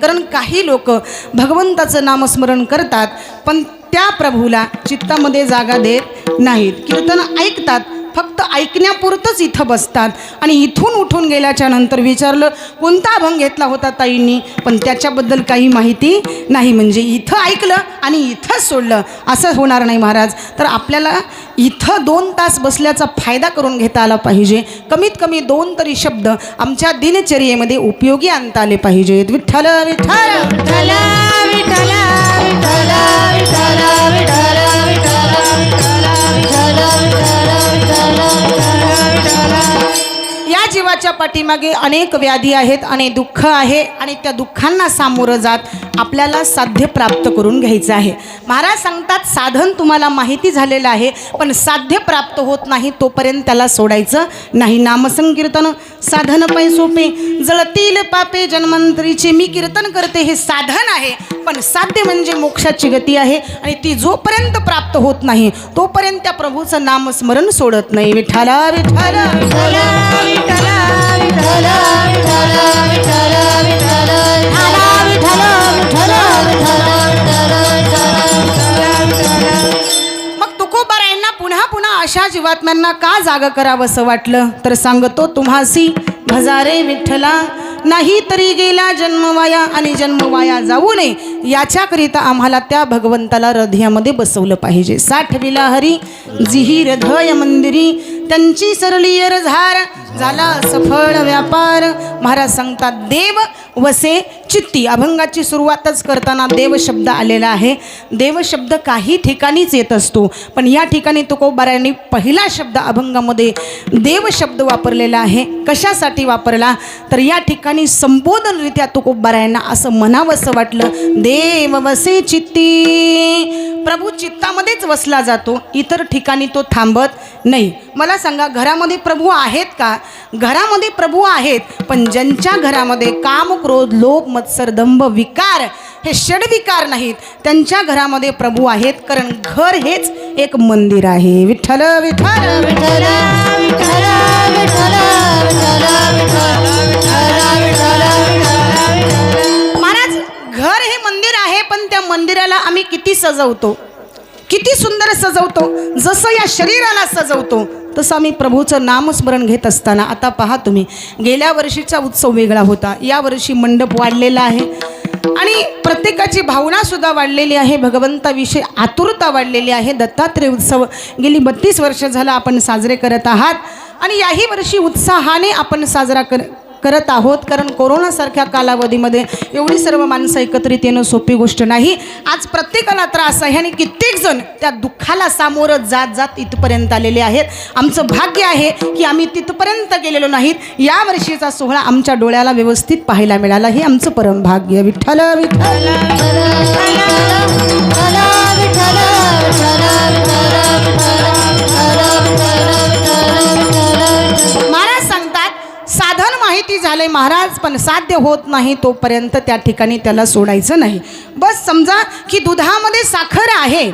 कारण काही लोक भगवंताचं नामस्मरण करतात पण त्या प्रभूला चित्तामध्ये जागा देत नाहीत. कीर्तन ऐकतात, फक्त ऐकण्यापुरतंच इथं बसतात आणि इथून उठून गेल्याच्या नंतर विचारलं कोणता अभंग घेतला होता ताईंनी, पण त्याच्याबद्दल काही माहिती नाही. म्हणजे इथं ऐकलं आणि इथंच सोडलं असं होणार नाही महाराज. तर आपल्याला इथं 2 तास बसल्याचा फायदा करून घेता आला पाहिजे. कमीत कमी 2 तरी शब्द आमच्या दिनचर्येमध्ये उपयोगी आणता आले पाहिजेत. विठ्ठल विठ्ठल विठ्ठल विठ्ठल विठ्ठल विठ्ठल या जीवाच्या पाठीमागे अनेक व्याधी आहेत, अनेक दुःख आहे आणि त्या दुःखांना सामोरं जात आपल्याला साध्य प्राप्त करून घ्यायचं आहे. महाराज सांगतात साधन तुम्हाला माहिती झालेलं आहे पण साध्य प्राप्त होत नाही तोपर्यंत त्याला सोडायचं नाही. नामसंकीर्तन साधन पै सोपे जळतील पापे जन्मंतरीचे. मी कीर्तन करते हे साधन आहे पण साध्य म्हणजे मोक्षाची गती आहे आणि ती जोपर्यंत प्राप्त होत नाही तोपर्यंत त्या प्रभूचं नामस्मरण सोडत नाही. विठ्ठला विठ्ठल विठ्ठल विठ्ठल विठ्ठल विठ्ठल विठ्ठल मग तुकोबारायांना पुन्हा पुन्हा अशा जीवात्म्यांना का जाग करावं असं वाटलं तर सांगतो तुम्हासी भजारे विठ्ठला नाही तरी गेला जन्मवाया आणि जन्मवाया जाऊ नये याच्याकरिता आम्हाला त्या भगवंताला हृदयामध्ये बसवलं पाहिजे. 60 विला हरी जिही हृदय मंदिरी त्यांची सरलीयर झार झाला सफळ व्यापार. महाराज सांगतात देव वसे चित्ती. अभंगाची सुरुवातच करताना देव शब्द आलेला आहे. देव शब्द काही ठिकाणीच येत असतो पण या ठिकाणी तुकोबारायांनी पहिला शब्द अभंगामध्ये देव शब्द वापरलेला आहे. कशासाठी वापरला तर या ठिकाणी संबोधनरित्या तुकोबारायांना असं म्हणावंसं वाटलं देव वसे चित्ती. प्रभू चित्तामध्येच वसला जातो, इतर ठिकाणी तो थांबत नाही. मला सांगा घरामध्ये प्रभू आहेत का? घरामध्ये प्रभू आहेत पण ज्यांच्या घरामध्ये काम क्रोध लोभ मत्सर दंभ विकार हे षडविकार नाहीत त्यांच्या घरामध्ये प्रभू आहेत. कारण घर हेच एक मंदिर आहे. विठ्ठल विठ्ठल विठ्ठल विठ्ठल विठ्ठल महाराज घर हे मंदिर आहे पण त्या मंदिराला आम्ही किती सजवतो, किती सुंदर सजवतो. जसं या शरीराला सजवतो तसं आम्ही प्रभूचं नामस्मरण घेत असताना आता पहा तुम्ही गेल्या वर्षीचा उत्सव वेगळा होता, यावर्षी मंडप वाढलेला आहे आणि प्रत्येकाची भावनासुद्धा वाढलेली आहे. भगवंताविषयी आतुरता वाढलेली आहे. दत्तात्रय उत्सव गेली 32 वर्ष झाला आपण साजरे करत आहात आणि याही वर्षी उत्साहाने आपण साजरा करत आहोत. कारण कोरोनासारख्या कालावधीमध्ये एवढी सर्व माणसं एकत्रित येणं सोपी गोष्ट नाही. आज प्रत्येकाला त्रास आहे आणि कित्येक जण त्या दुःखाला सामोरं जात जात इथपर्यंत आलेले आहेत. आमचं भाग्य आहे की आम्ही तिथपर्यंत गेलेलो नाहीत. या वर्षीचा सोहळा आमच्या डोळ्याला व्यवस्थित पाहायला मिळाला हे आमचं परम भाग्य. विठ्ठल विठ्ठल महाराज सांगतात साधन माहिती झाले महाराज पण साध्य होत नाही तोपर्यंत त्या ठिकाणी त्याला सोडायचं नाही. बस समजा की दुधामध्ये साखर आहे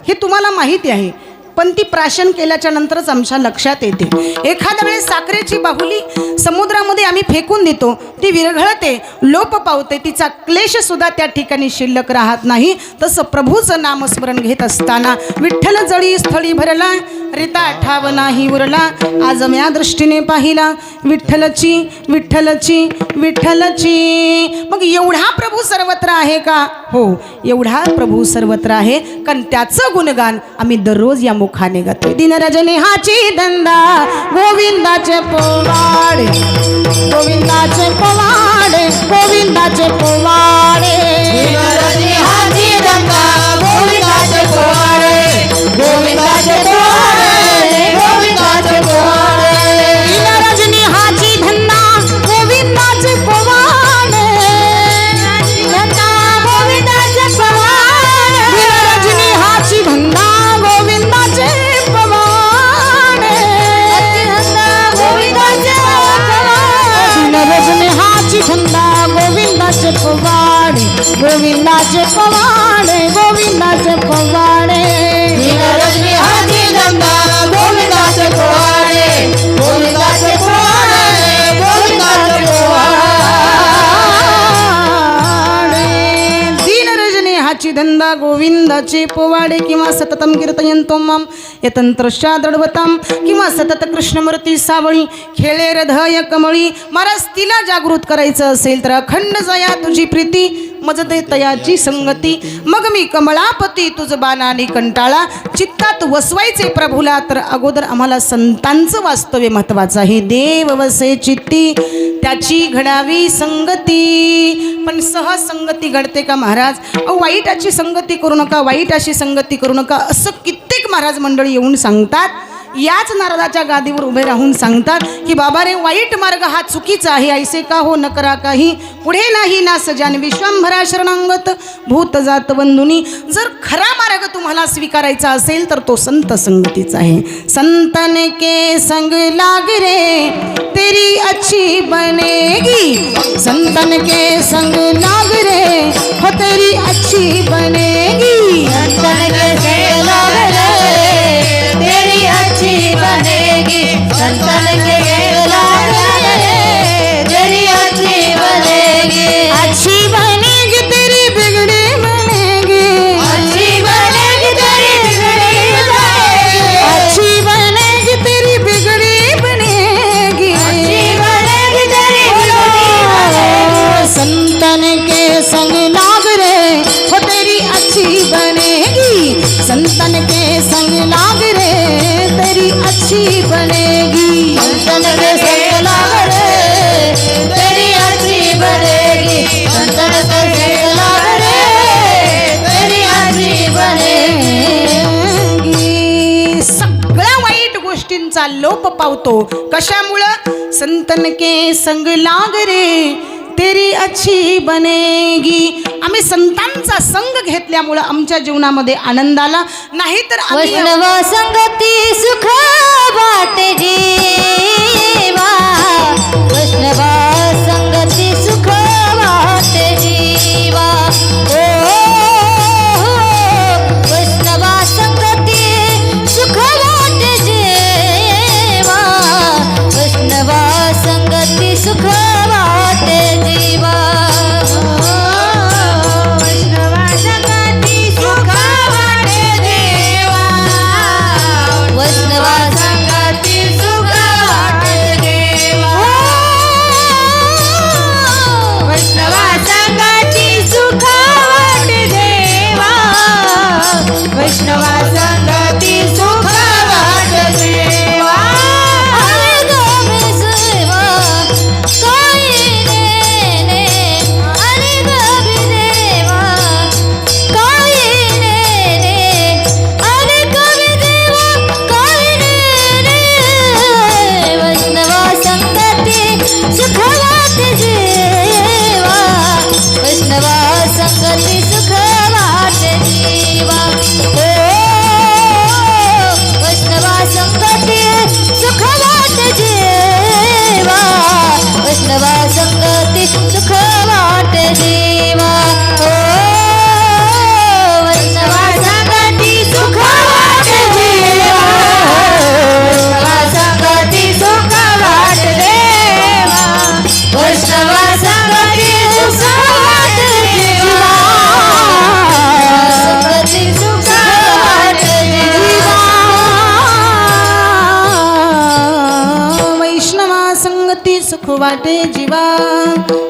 हे तुम्हाला माहिती आहे पण ती प्राशन केल्याच्या नंतरच आमच्या लक्षात येते. एखाद्या वेळेस साखरेची बाहुली समुद्रामध्ये आम्ही फेकून देतो, ती विरघळते लोप पावते, तिचा क्लेशसुद्धा त्या ठिकाणी शिल्लक राहत नाही. तसं प्रभूचं नामस्मरण घेत असताना विठ्ठल जळी स्थळी भरला रिता ठाव नाही उरला. आज या दृष्टीने पाहिला विठ्ठलची विठ्ठलची विठ्ठलची. मग एवढा प्रभू सर्वत्र आहे का? हो एवढा प्रभू सर्वत्र आहे कारण त्याचं गुणगान आम्ही दररोज या मुखाने गातो. दिनरजनी हाची धंदा गोविंदाचे पोवाडे गोविंदाचे पोवाडे गोविंदाचे पोवाडे. दिनरजनी हाची धंदा गोविंदाचे पोवाडे गोविंदाचे पोवाडे गोविंदाचे पोवाडे. दिनरजनी हाची धंदा गोविंदाचे पोवाडे धंदा गोविंदाचे पोवाडे. दिनरजनी हाची धंदा गोविंदाचे पोवाडे गोविंदाचे पोवाडे. दिनरजनी हाची धंदा गोविंदाचे पोवाडे गोविंदाचे पोवाडे गोविंदाचे पोवाडे. दिनरजनी हाची धंदा गोविंदाचे पोवाडे गोविंदाचे पोवाडे गोविंदाचे पोवाडे. गोविंदाची धंदा गोविंदाचे पोवाडे किंवा सततम कीर्तयंतो माम यतंत्रशा दडवताम किंवा सतत कृष्णमूर्ती सावळी खेळे हृदय कमळी. महाराज तिला जागृत करायचं असेल तर अखंड जया तुझी प्रीती मजते तयाची संगती. मग मी कमळापती तुझ बाणाने कंटाळा चित्तात वसवायचे प्रभूला. तर अगोदर आम्हाला संतांचं वास्तव्य महत्वाचं आहे. देव वसे चित्ती त्याची घडावी संगती. पण सहज संगती घडते का महाराज? वाईटाची संगती करू नका, वाईटाची संगती करू नका असं कित्येक महाराज मंडळी येऊन सांगतात. याच नारदाच्या गादीवर उभे राहून सांगतात की बाबा रे वाईट मार्ग हा चुकीचा आहे. ऐसे का हो न करा काही पुढे नाही ना सजान विश्वंभरा शरणांगत भूत जात बंधुनी. जर खरा मार्ग तुम्हाला स्वीकारायचा असेल तर तो संत संगतीचा आहे. संतन के संग लाग रे तेरी अच्छी बनेगी. संतन के संग लाग रे हो तेरी अच्छी बनेगी. संतन के संग लाग रे तेरी अच्छी बनेगी. संतन के संग लाग रे तेरी अच्छी बनेगी. अच्छी बनेगी तेरी बिगड़ी बनेगी. अच्छी बनेगी तेरी बिगड़ी बनेगी. अच्छी बनेगी तेरी बिगड़ी बनेगी. अच्छी बनेगी तेरी बिगड़ी बनेगी. संतन के संग लाग रे हो तेरी अच्छी बनेगी. संतन के संग लाग रे तेरी अच्छी बनेगी. संतन के संग लाग रे तेरी अच्छी बनेगी. संतन के संग लाग रे तेरी अच्छी बनेगी. सगळ्या वाईट गोष्टींचा लोप पावतो. कशामुळं? संतन के संग लाग रे तेरी अच्छी बनेगी. आम्ही संतांचा संग घेतल्यामुळं आमच्या जीवनामध्ये आनंद आला. नाहीतर आम्ही वैष्णव संगती सुख वाटे जीवा. वैष्णव संगती सुख वाटे जीवा. ओ वैष्णव संगती सुख वाटे जीवा. वैष्णव संगती सुख वाटे जीवा. वैष्णव संगती सुख वाटे जीवा. वैष्णव संगती सुख वाटे जीवा. वैष्णव संगती सुख वाटे जीवा. वैष्णव संगती सुख वाटे जीवा. अरे गोमी सेवा काही ने अरे गोमी देवा काही ने अरे गोमी देवा काही ने. वैष्णव संगती सुख वाटे जीवा. वैष्णव संगती सुख वाटे जीवा. वैष्णव संगती सुख वाटे जीवा. वैष्णव संगती सुख वाटे जीवा. वैष्णव संगती सुख वाटे जीवा. वैष्णव संगती सुख वाटे देवा. वैष्णव संगती सुख वाटे जीवा. संगती सुख वाटे जीवा. वैष्णवा संगती सुख वाटे जीवा.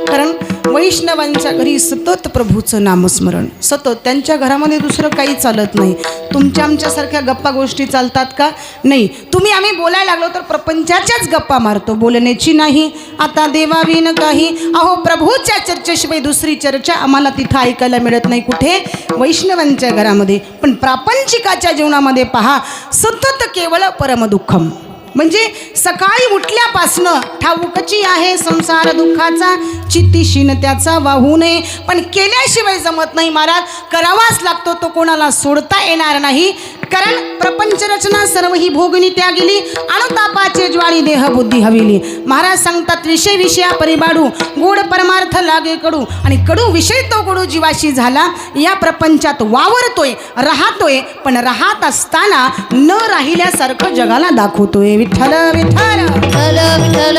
कारण वैष्णवांच्या घरी सतत प्रभूचं नामस्मरण, सतत त्यांच्या घरामध्ये दुसरं काही चालत नाही. तुमच्या आमच्यासारख्या गप्पा गोष्टी चालतात का? नाही. तुम्ही आम्ही बोलायला लागलो तर प्रपंचाच्याच गप्पा मारतो, बोलण्याची नाही. आता देवाविन काही अहो प्रभूच्या चर्चेशिवाय दुसरी चर्चा आम्हाला तिथं ऐकायला मिळत नाही. कुठे? वैष्णवांच्या घरामध्ये. पण प्रापंचिकाच्या जीवनामध्ये पहा सतत केवळ परमदुःखम. म्हणजे सकाळी उठल्यापासनं ठाऊकची आहे संसार दुःखाचा चित्तीशीन त्याचा वाहू नये. पण केल्याशिवाय जमत नाही महाराज, करावाच लागतो. तो कोणाला सोडता येणार नाही. कारण प्रपंच रचना सर्व ही भोगनी त्यागिली अनुतापाचे ज्वाळी देह बुद्धी हविली. महाराज सांगतात विषय विषया परिबाडू गोड परमार्थ लागे कडू. आणि कडू विषय तो कडू जीवाशी झाला. या प्रपंचात वावरतोय राहतोय पण राहत असताना न राहिल्यासारखं जगाला दाखवतोय. विठ्ठल विठ्ठल विठ्ठल विठ्ठल विठ्ठल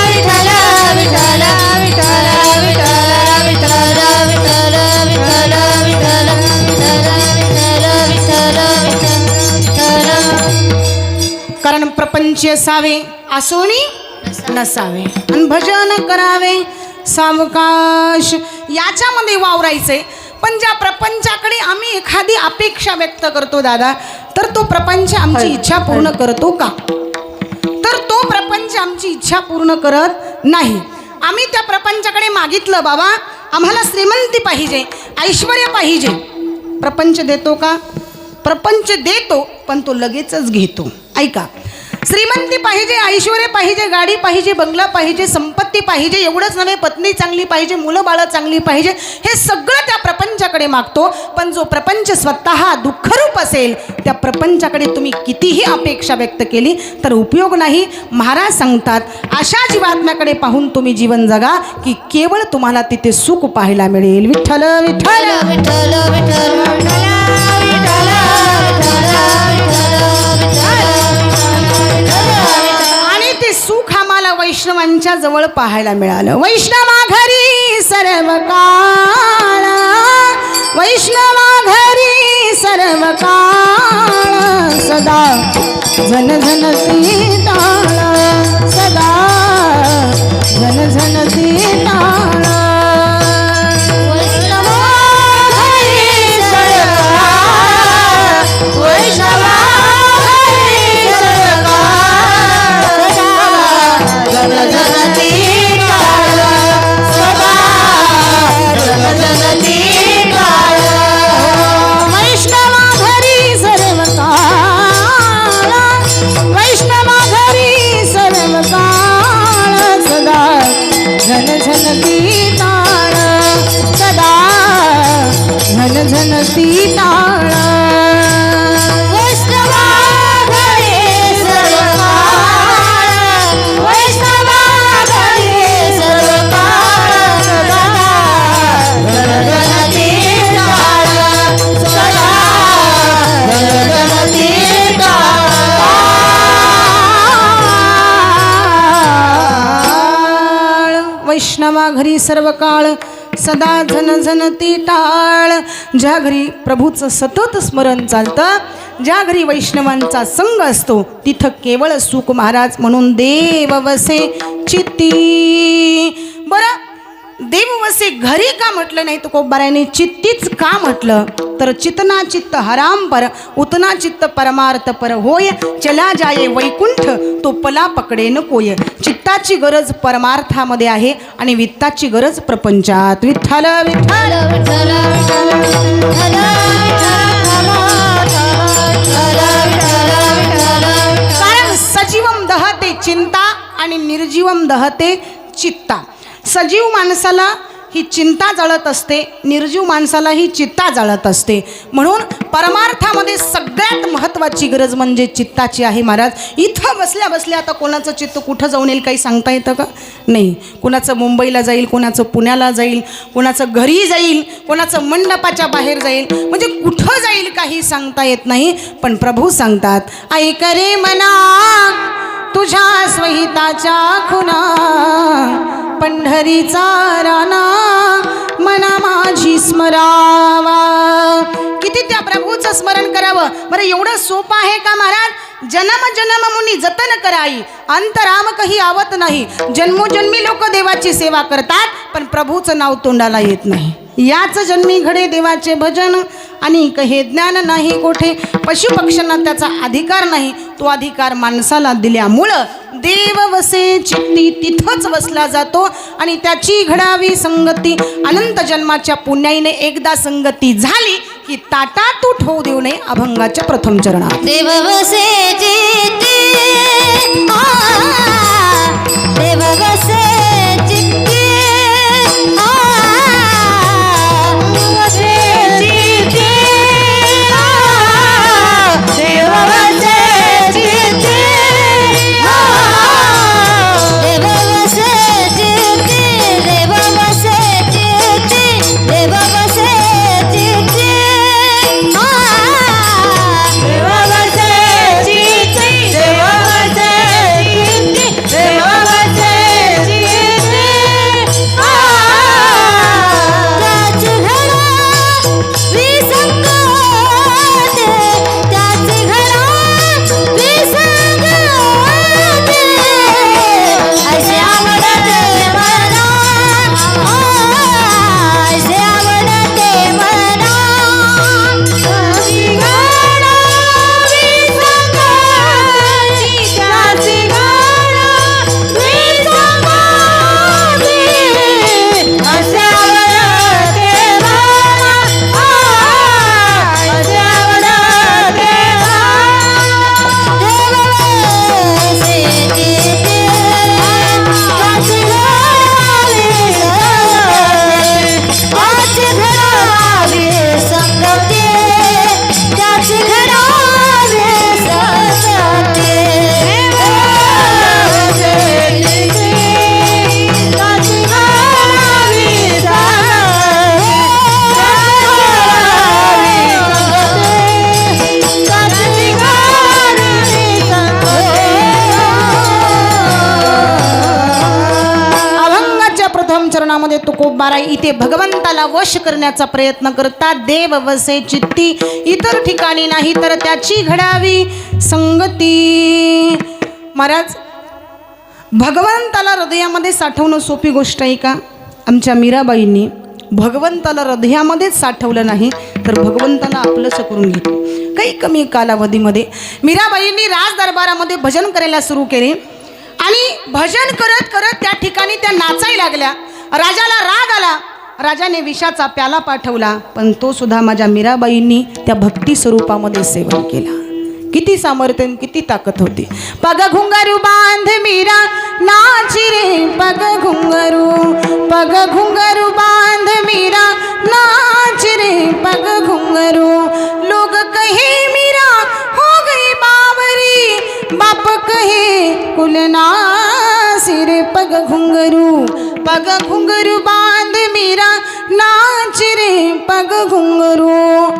विठ्ठल विठ्ठल विठ्ठल विठ्ठल विठ्ठल विठ्ठल प्रपंच असावे असोनी नसावे आणि भजन करावे सावकाश याच्यामध्ये वावरायचे. पण ज्या प्रपंचाकडे आम्ही एखादी अपेक्षा व्यक्त करतो दादा, तर तो प्रपंच आमची इच्छा पूर्ण करतो का? तर तो प्रपंच आमची इच्छा पूर्ण करत नाही. आम्ही त्या प्रपंचाकडे मागितलं, बाबा आम्हाला श्रीमंती पाहिजे, ऐश्वर्य पाहिजे, प्रपंच देतो का? प्रपंच देतो, पण तो लगेचच घेतो. ऐका, श्रीमंती पाहिजे, ऐश्वर्य पाहिजे, गाडी पाहिजे, बंगला पाहिजे, संपत्ती पाहिजे, एवढंच नव्हे पत्नी चांगली पाहिजे, मुलं बाळं चांगली पाहिजे, हे सगळं त्या प्रपंचाकडे मागतो. पण जो प्रपंच स्वतः दुःखरूप असेल, त्या प्रपंचाकडे तुम्ही कितीही अपेक्षा व्यक्त केली तर उपयोग नाही. महाराज सांगतात, अशा जीवात्म्याकडे पाहून तुम्ही जीवन जगा की केवळ तुम्हाला तिथे सुख पाहायला मिळेल. विठ्ठल विठ्ठल विठ्ठल विठ्ठल आणि ते सुख आम्हाला वैष्णवांच्या जवळ पाहायला मिळालं. वैष्णवा घरी सर्व काळ, वैष्णवा घरी सर्व काळ, सदा झणझणती टाळ, सदा झणझणती टाळ. झणझणती टाळ, सदा झणझणती टाळ. वैष्णवा घरी सर्व काळ, वैष्णवा घरी सर्व काळ, झणझणती टाळ, सदा झणझणती टाळ. वैष्णवा घरी सर्व काळ, सदा झणझणती टाळ. ज्या घरी प्रभूचं सतत स्मरण चालतं, ज्या घरी वैष्णवांचा संग असतो, तिथं केवळ सुख. महाराज म्हणून देव वसे चित्ती. बरं, देव वसे घरी का म्हटलं नाही तुकोबारायाने चित्तीच का म्हटलं? तर चितना चित्त हराम पर, उतना चित्त परमार्थ पर होय, चला जाये वैकुंठ तो पला पकडे न कोय. चित्ताची गरज परमार्थामध्ये आहे आणि वित्ताची गरज प्रपंचात. विठ्ठल विठ्ठल विठ्ठल विठ्ठल कारण सजीवम दहते चिंता आणि निर्जीवम दहते चित्ता. सजीव माणसाला ही चिंता जळत असते, निर्जीव माणसाला ही चित्ता जळत असते. म्हणून परमार्थामध्ये सगळ्यात महत्त्वाची गरज म्हणजे चित्ताची आहे. महाराज, इथं बसल्या बसल्या आता कोणाचं चित्त कुठं जाऊन येईल काही सांगता येतं का? नाही. कोणाचं मुंबईला जाईल, कोणाचं पुण्याला जाईल, कोणाचं घरी जाईल, कोणाचं मंडपाच्या बाहेर जाईल, म्हणजे कुठं जाईल काही सांगता येत नाही. पण प्रभू सांगतात, ऐक रे मना तुझ्या स्वहिताच्या खुना, पंढरीचा राणा मना माझी स्मरावा. किती त्या प्रभूचं स्मरण करावं. बरं, एवढं सोपं आहे का महाराज? जन्म जन्म मुनी जतन कराई, अंतराम काही आवत नाही. जन्मोजन्मी लोक देवाची सेवा करतात, पण प्रभूचं नाव तोंडाला येत नाही. याच जन्मी घडे देवाचे भजन आणि हे ज्ञान नाही कोठे. पशुपक्ष्यांना त्याचा अधिकार नाही, तो अधिकार माणसाला दिल्यामुळं देव वसे चित्ती तिथंच वसला जातो आणि त्याची घडावी संगती. अनंत जन्माच्या पुण्याईने एकदा संगती झाली की ताटा तू ठेवू देऊ नये अभंगाच्या प्रथम चरणात. देव वसे चित्ती, देव वसे चित्ती, वसे चित्ती, देव वसे चित्ती, देव वसे चित्ती, देव वसे चित्ती, देव वसे चित्ती, देव वसे चित्ती, देव वसे चित्ती. तुकोबाराई इथे भगवंताला वश करण्याचा प्रयत्न करतात. देव वसे चित्ती इतर ठिकाणी नाही तर त्याची घडावी संगती. महाराज, भगवंताला हृदयामध्ये साठवणं सोपी गोष्ट आहे का? आमच्या मीराबाईंनी भगवंताला हृदयामध्येच साठवलं नाही तर भगवंताला आपलंसं करून घेतलं. काही कमी कालावधीमध्ये मीराबाईंनी राज दरबारामध्ये भजन करायला सुरू केले आणि भजन करत करत त्या ठिकाणी त्या नाचायला लागल्या. राजाला राग आला, राजाने विषाचा प्याला पाठवला, पण तो सुद्धा माझ्या मीराबाईंनी त्या भक्ती स्वरूपामध्ये सेवन केला. किती सामर्थ्य, किती ताकद होती. पग घुंगरू बांध मीरा नाची रे, पग घुंगरू बांध मीरा नाच रे, पग घुंगरू. लोग कहे मीरा हो गई बावरी, बाप कहे कुलनासी रे, पग घुंगरू बांध मीरा नाच रे, पग घुंगरू.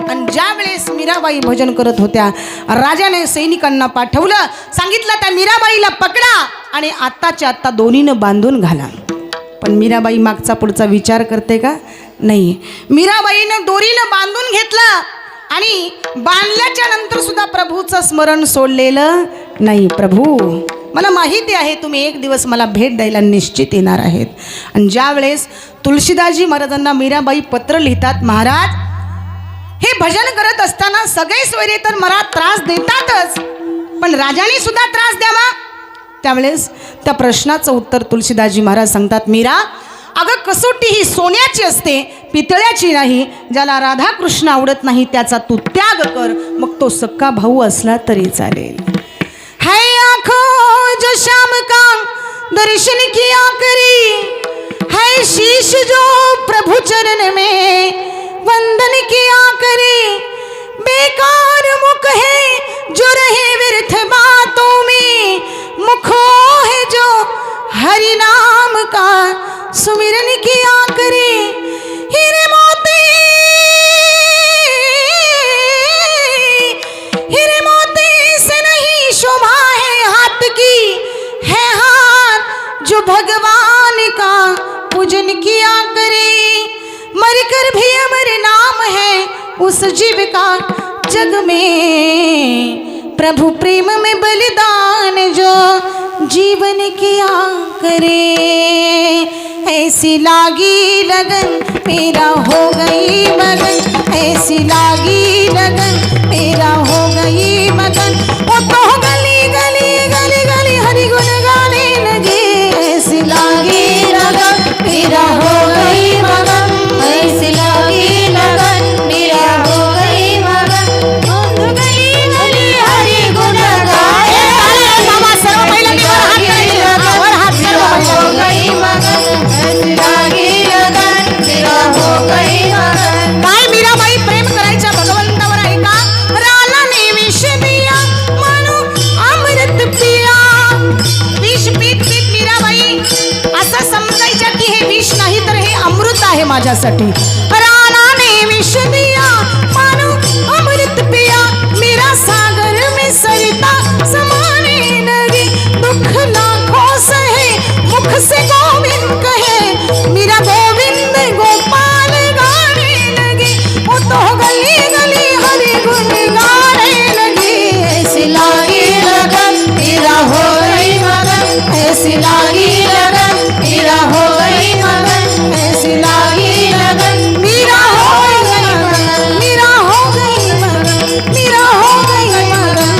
आणि ज्या वेळेस मीराबाई भजन करत होत्या, राजाने सैनिकांना पाठवलं, सांगितलं त्या मीराबाईला पकडा आणि आत्ताच्या आत्ता दोन्हीनं बांधून घाला. पण मीराबाई मागचा पुढचा विचार करते का? नाही. मीराबाईनं दोरीनं बांधून घेतलं आणि बांधल्याच्या नंतर सुद्धा प्रभूचं स्मरण सोडलेलं नाही. प्रभू, मला माहिती आहे तुम्ही एक दिवस मला भेट द्यायला निश्चित येणार आहेत. आणि ज्या वेळेस तुळशीदासजी महाराजांना मीराबाई पत्र लिहितात, महाराज हे भजन करत असताना सगळे सोयरे तर मला त्रास देतातच, पण राजाने सुद्धा त्रास द्यावा. त्यावेळेस त्या प्रश्नाचं उत्तर तुळशीदासजी महाराज सांगतात, मीरा अगं कसोटी ही सोन्याची असते, पितळ्याची नाही. ज्याला राधाकृष्ण आवडत नाही त्याचा तू त्याग कर, मग तो सक्का भाऊ असला तरी चालेल. है आँखों जो शाम का दर्शन किया करी, है शीश जो प्रभु चरण में वंदन किया करी. बेकार मुख है जो रहे व्यर्थ बातों में, मुखो है जो हरि नाम का सुमिरन किया करे. हीरे मोती से नहीं शोभा है हाथ की, है हाथ जो भगवान का पूजन किया करे. मरकर भी अमर नाम है उस जीव का जग में, प्रभु प्रेम में बलिदान जो जीवन किया करे. ऐसी लागी लगन मेरा हो गई मगन, ऐसी लागी लगन मेरा हो गई मगन. वो तो गली गली गली गली हरि गुण गाने लगे. ऐसी लागी लगन मेरा हो गई मगन, ऐसी लागी लगन मेरा हो गई मगन. गली गली हरि गुण गाए, मामा सर्व पहिल्यांदा वर हात हो गई मगन. ऐसी लागी लगन मेरा हो गई मगन. काय मीराबाई प्रेम करायच्या भगवंतावर आहे का? रालाने विष दिया म्हणू अमृत पिया. विष पीत पीत मीराबाई असं समजायच्या की हे विष नाही तर हे अमृत आहे माझ्यासाठी. रालाने विष दिया म्हणू अमृत पिया. मीरा सागर में सरिता समाने लगी. दुख लाखों सहे मुख से गोविंद कहे. मीरा गोविंद गोपाल गाने लगी. वो तो गली गली हरि गुण गाने लगी. ऐसी लागी लगन मेरा हो गई मगन, ऐसी लागी लगन मेरा हो गई मगन. ऐसी लागी लगन मीरा हो गई मगन, मीरा हो गई मगन, मीरा हो गई मगन.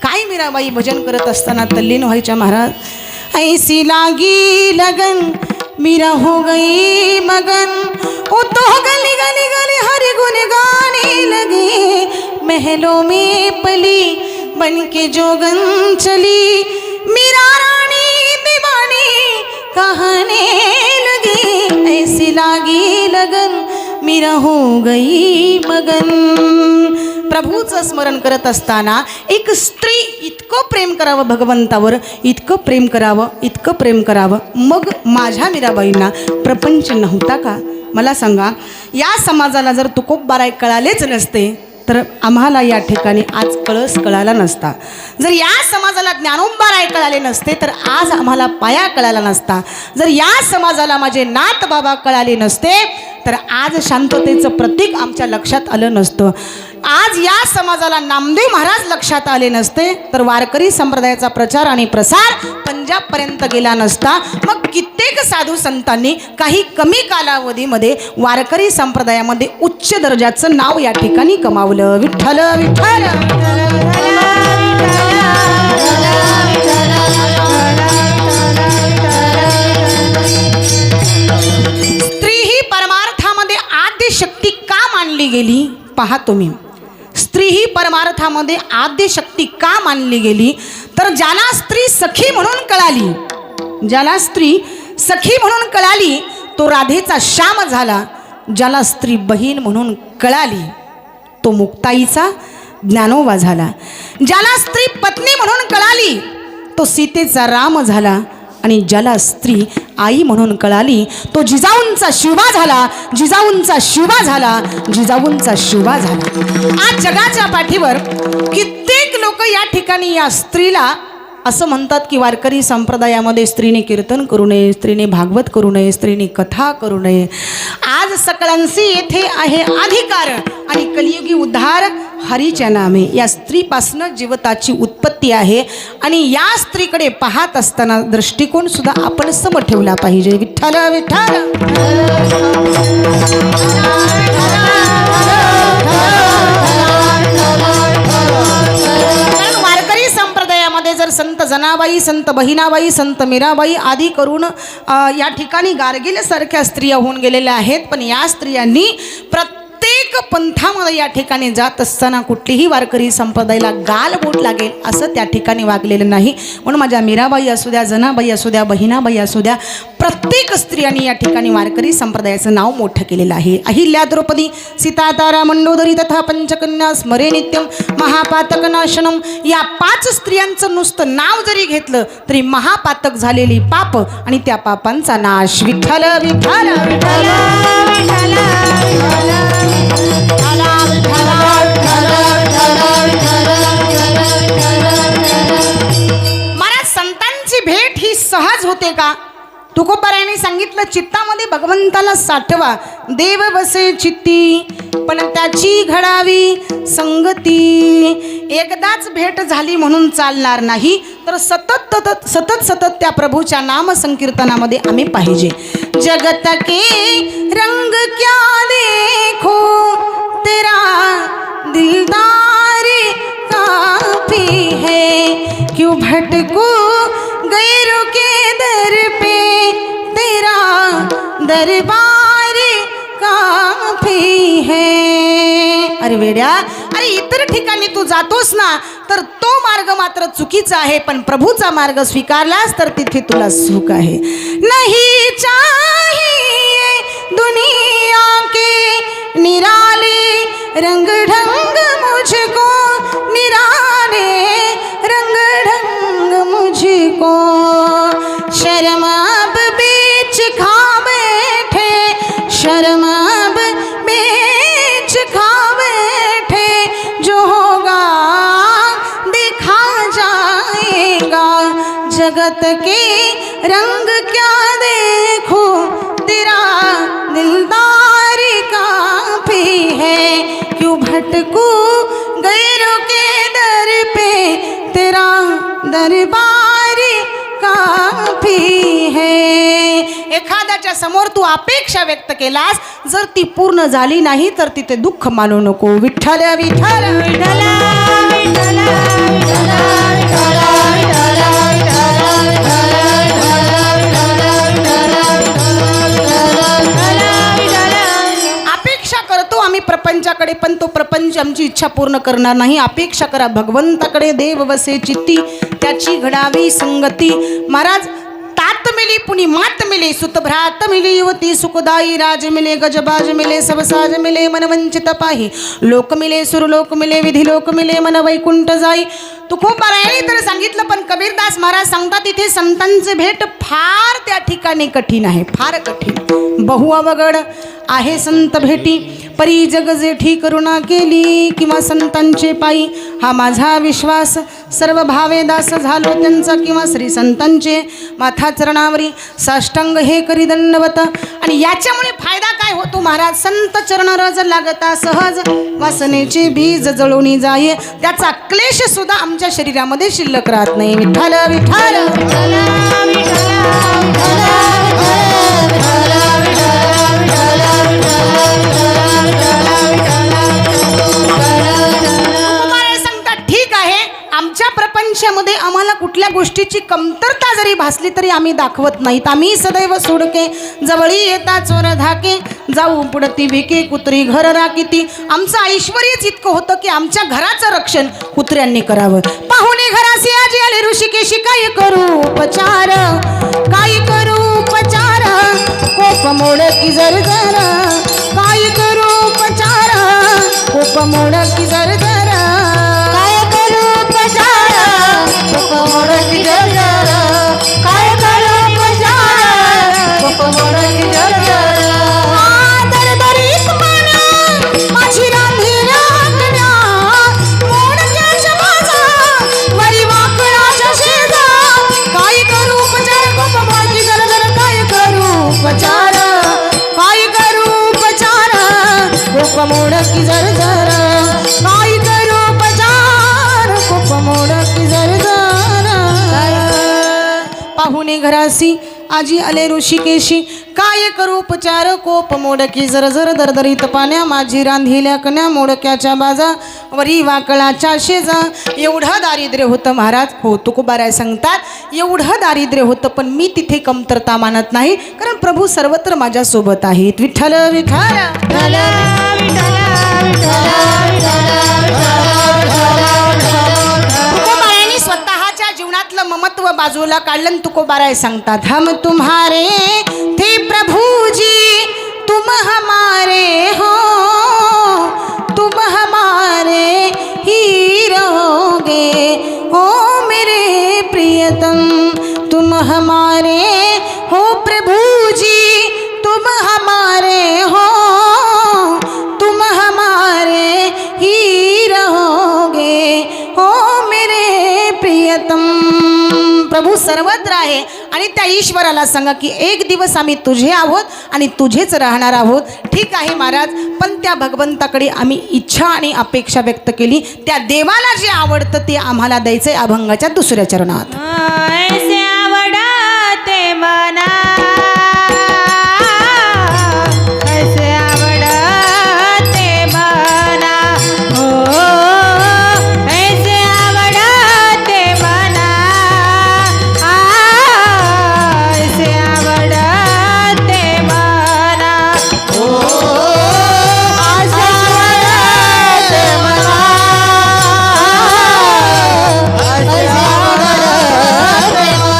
काय मीराबाई भजन करत असताना तल्लीन व्हायच्या महाराज. ऐसी लागी लगन मीरा हो गई मगन. वो तो गली गली गली हरि गुण गाने लगे. महलों में पली बन के जोगन चली. मीरा रानी दीवानी कहने लगी. ऐसी लागी लगन मीरा हो गई मगन. प्रभूचं स्मरण करत असताना एक स्त्री इतकं प्रेम करावं भगवंतावर, इतकं प्रेम करावं, इतकं प्रेम करावं, मग माझ्या मीराबाईंना प्रपंच नव्हता का? मला सांगा, या समाजाला जर तुकोबाराय कळालेच नसते तर आम्हाला या ठिकाणी आज कळस कळाला नसता. जर या समाजाला ज्ञानोबा राय कळाले नसते तर आज आम्हाला पाया कळाला नसता. जर या समाजाला माझे नाथ बाबा कळाले नसते तर आज शांततेचं प्रतीक आमच्या लक्षात आलं नसतं. आज या समाजाला नामदेव महाराज लक्षात आले नसते तर वारकरी संप्रदायाचा प्रचार आणि प्रसार पंजाबपर्यंत गेला नसता. मग कित्येक साधू संतांनी काही कमी कालावधीमध्ये वारकरी संप्रदायामध्ये उच्च दर्जाचं नाव या ठिकाणी कमावलं. विठ्ठल विठ्ठल. स्त्री ही परमार्थामध्ये आद्य शक्ती का मानली गेली पहा तुम्ही. स्त्री ही परमार्थामध्ये आद्य शक्ती का मानली गेली तर ज्याला स्त्री सखी म्हणून कळाली, ज्याला स्त्री सखी म्हणून कळाली तो राधेचा श्याम झाला. ज्याला स्त्री बहीण म्हणून कळाली तो मुक्ताईचा ज्ञानोबा झाला. ज्याला स्त्री पत्नी म्हणून कळाली तो सीतेचा राम झाला. आणि ज्याला स्त्री आई म्हणून कळाली तो जिजाऊंचा शिवा झाला. जिजाऊंचा शिवा झाला. जिजाऊंचा शिवा झाला. आज जगाच्या पाठीवर कित्येक लोक या ठिकाणी या स्त्रीला असं म्हणतात की वारकरी संप्रदायामध्ये स्त्रीने कीर्तन करू नये, स्त्रीने भागवत करू नये, स्त्रीने कथा करू नये. आज सकळांसी येथे आहे अधिकार आणि कलियुगी उद्धार हरीच्या नामे. या स्त्रीपासून जीवताची उत्पत्ती आहे आणि या स्त्रीकडे पाहत असताना दृष्टिकोन सुद्धा आपण सम ठेवला पाहिजे. विठ्ठल विठ्ठल. जर संत जनाबाई, संत बहिणाबाई, संत मीराबाई आदी करून या ठिकाणी गार्गिल सारख्या स्त्रिया होऊन गेलेल्या आहेत. पण या स्त्रियांनी प्रत्येक पंथामध्ये या ठिकाणी जात असताना कुठलीही वारकरी संप्रदायाला गालबोट लागेल असं त्या ठिकाणी वागलेलं नाही. म्हणून माझ्या मीराबाई असू द्या, जनाबाई असू द्या, बहिणाबाई असू द्या, प्रत्येक स्त्रियांनी या ठिकाणी वारकरी संप्रदायाचं नाव मोठं केलेलं आहे. अहिल्या, द्रौपदी, सीता, तारा, मंडोदरी तथा पंचकन्या स्मरे नित्यम महापातक नाशनम या 5 स्त्रियांचं नुसतं नाव जरी घेतलं तरी महापातक झालेली पाप आणि त्या पापांचा नाश. विठ्ठल विठ्ठल विठ्ठल विठ्ठल. महाराज संतांची भेट ही सहज होते का? तुकोबारायांनी सांगितलं चित्तामध्ये भगवंताला साठवा. देव बसे चित्ती पण त्याची घडावी संगती. एकदाच भेट झाली म्हणून चालणार नाही तर सतत सतत सतत त्या प्रभूच्या नाम संकीर्तनामध्ये आम्ही पाहिजे. जगत के रंग क्या देखो तेरा दिलदार काफी है क्यों भटको गैरों के दर पे तेरा दरबार काफी है. अरे वेड्या, अरे इतर ठिकाणी तू जातोस ना तर तो मार्ग मात्र चुकीचा आहे. पण प्रभूचा मार्ग स्वीकारलास तर तिथे तुला सुख आहे. नहीं चाहिए दुनिया के निराले रंग ढंग मुझको, निराले रंग ढंग मुझको. शर्म अब बेच खा बैठे, शर्म अब बेच खा बैठे, जो होगा देखा जाएगा. जगत के रंग क्या देखो तेरा दिलदार काफी है क्यों भटकू गैरों के दर पे तेरा दरबार काफी है. एखाद्याच्या समोर तू अपेक्षा व्यक्त केलास जर ती पूर्ण झाली नाही तर तिथे दुःख मानू नको. विठ्ठल विठ्ठल विठ्ठल विठ्ठल अपेक्षा करतो आम्ही प्रपंचाकडे पण तो प्रपंच आमची इच्छा पूर्ण करणार नाही. अपेक्षा करा भगवंताकडे. देव बसे चित्ती त्याची घडावी संगती. महाराज तात मिली पुनी मात मिले, सुत भ्रात मिली युवती सुखदाई, राज मिले गजबाज मिले सब साज मिले मन वंचित पाही, लोक मिले सुरलोक मिले विधी लोक मिले मन वैकुंठ जाई. तुकोबारायांनी तर सांगितलं पण कबीरदास महाराज सांगतात तिथे संतांचे भेट फार त्या ठिकाणी कठीण आहे, फार कठीण. बहु अवघड आहे संत भेटी. परी जग जेठी करुणा केली किंवा संतांचे पायी, हा माझा विश्वास. सर्व भावे दास झालो त्यांचा किंवा श्री संतांचे, माथा चरणावरी साष्टांग हे करी दंडवत. आणि याच्यामुळे फायदा काय होतो महाराज? संत चरण रज लागता सहज, वासनेचे बीज जळून जाये, त्याचा क्लेश सुद्धा आमच्या शरीरामध्ये शिल्लक राहत नाही. विठ्ठल विठ्ठल तुकोबाराय सांगतात, ठीक आहे, आमच्या प्रपंचामध्ये आम्हाला कुठल्या गोष्टीची कमतरता जरी भासली तरी आम्ही दाखवत नाहीत. आम्ही सदैव सोडके जवळी येता चोर धाके, जाऊ पुढती भिके कुत्री घर राखीती. आमचं ऐश्वर्यच इतकं होतं की आमच्या घराचं रक्षण कुत्र्यांनी करावं. पाहुणे घरासी आजी आले ऋषिकेशी, काय करू उपचार, काय करू उपचार, कोप मोड की जर जर, काय करू उपचार, कोप मोड की जर जर, काय करू उपचार, कोप मोड की जर जर, काय करू उपचार, कोप मोड की जर जर. दरदरीत पाण्या माझी रांधीला कन्या, मोडक्याच्या बाजा वरी वाकळाच्या शेजा, काय करू उपचार, कोप मोड की जर जर, काय करू उपचार, काय करू उपचार, कोप मोड की जर जर, काय करू उपचार, कोप मोड की जर जर. पाहुणे घरासी आजी आले ऋषिकेशी, काय करू उपचार, कोप मोडकी जर जर, दरदरीत पाण्या माझी रांधील्या कन्या, मोडक्याच्या बाजा वरी वाकळाच्या शेजा. एवढं दारिद्र्य होतं महाराज. हो, तुकोबाराय सांगतात एवढं दारिद्र्य होतं, पण मी तिथे कमतरता मानत नाही, कारण प्रभू सर्वत्र माझ्यासोबत आहेत. विठ्ठल विठ्ठल तुकोबारायांनी स्वतःच्या जीवनातलं ममत्व बाजूला काढलं आणि तुकोबाराय सांगतात, हम तुम्हारे थे प्रभु जी, तुम हमारे हो, तुम हमारे ही रहोगे, ओ मेरे प्रियतम, तुम हमारे हो प्रभु जी, तुम हमारे हो, तुम हमारे ही रहोगे, हो मेरे प्रियतम. प्रभू सर्वत्र आहे आणि त्या ईश्वराला सांगा की एक दिवस आम्ही तुझे आहोत आणि तुझेच राहणार आहोत. ठीक आहे महाराज, पण त्या भगवंताकडे आम्ही इच्छा आणि अपेक्षा व्यक्त केली, त्या देवाला जे आवडतं ते आम्हाला द्यायचंय अभंगाच्या दुसऱ्या चरणात. ऐसे आवडते मना, ऐसे आवडते मना, हो ऐसे आवडते मना, ऐसे आवडते मना, हो ऐसे आवडते मना, ऐसे आवडते मना.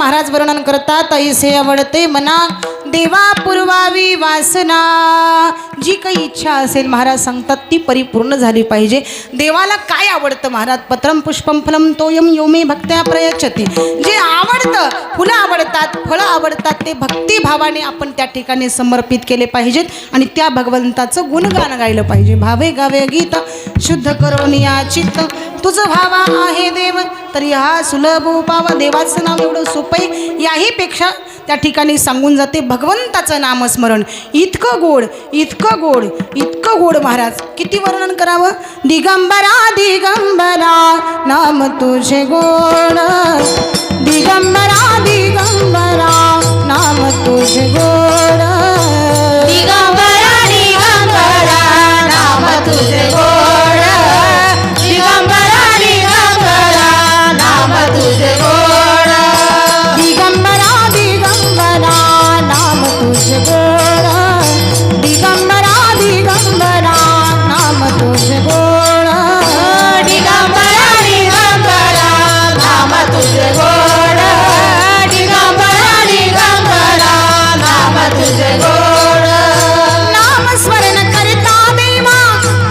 महाराज वर्णन करतात, ऐसे आवडते मना देवा पुरवावी वासना. जी काही इच्छा असेल महाराज सांगतात ती परिपूर्ण झाली पाहिजे. देवाला काय आवडतं महाराज? पत्रम पुष्पम फलम तोयम योमे भक्त्या प्रयच्छते. जे आवडतं, फुलं आवडतात, फळं आवडतात, ते भक्तिभावाने आपण त्या ठिकाणी समर्पित केले पाहिजेत आणि त्या भगवंताचं गुणगान गायलं पाहिजे. भावे गावे गीत शुद्ध करून या चित्त तुझं भावा आहे देव तरी हा सुलभ उपावा. देवाचं नाम एवढं सोपं आहे, याही पेक्षा त्या ठिकाणी सांगून जाते भगवंताचं नामस्मरण. इतकं गोड, इतकं गोड, इतकं गोड महाराज. किती वर्णन करावं? दिगंबरा दिगंबरा नाम तुझे गोड, दिगंबरा दिगंबरा नाम तुझे गोड, दिगंबरा दिगंबरा नाम तुझे गोड, दिगंबरा दिगंबरा नाम तुझे गोड, दिगंबरा दिगंबरा नाम तुझे गोड, दिगंबरा दिगंबरा नाम तुझे गोड, दिगंबरा दिगंबरा नाम तुझे गोड, दिगंबरा दिगंबरा नाम तुझे गोड. नाम स्मरण करता देवा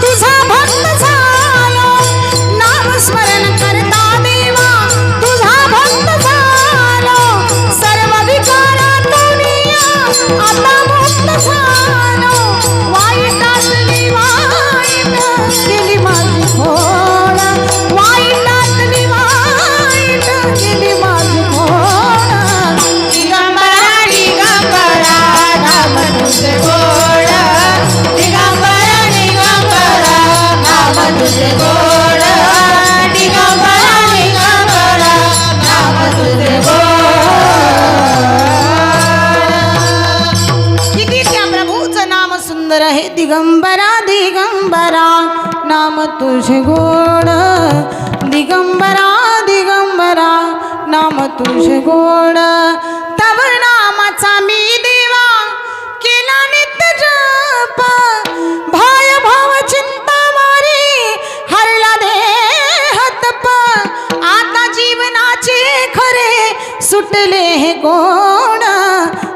तुझा भक्त झालो, नाम स्मरण करता देवा तुझा भक्त झालो, सर्व विकारातून आता मुक्त झालो, वाईटातली वाईट केली माझी खोड, वाईटातली वाईट केली माझी खोड, दिगंबरा दिगंबरा नाम तुझे गोड, दिगंबरा दिगंबरा नाम तुझे गोड, दिगंबरा दिगंबरा नाम तुझे गोड. किती त्या प्रभूचं नाम सुंदर आहे. दिगंबरा दिगंबरा नाम तुझे गोड, दिगंबरा दिगंबरा नाम तुझे गोड, तव नामाचा मी देवा केला नित्य जप, भय भाव चिंता मारी हरला देह तप, आता जीवनाचे खरे सुटले हे गोड,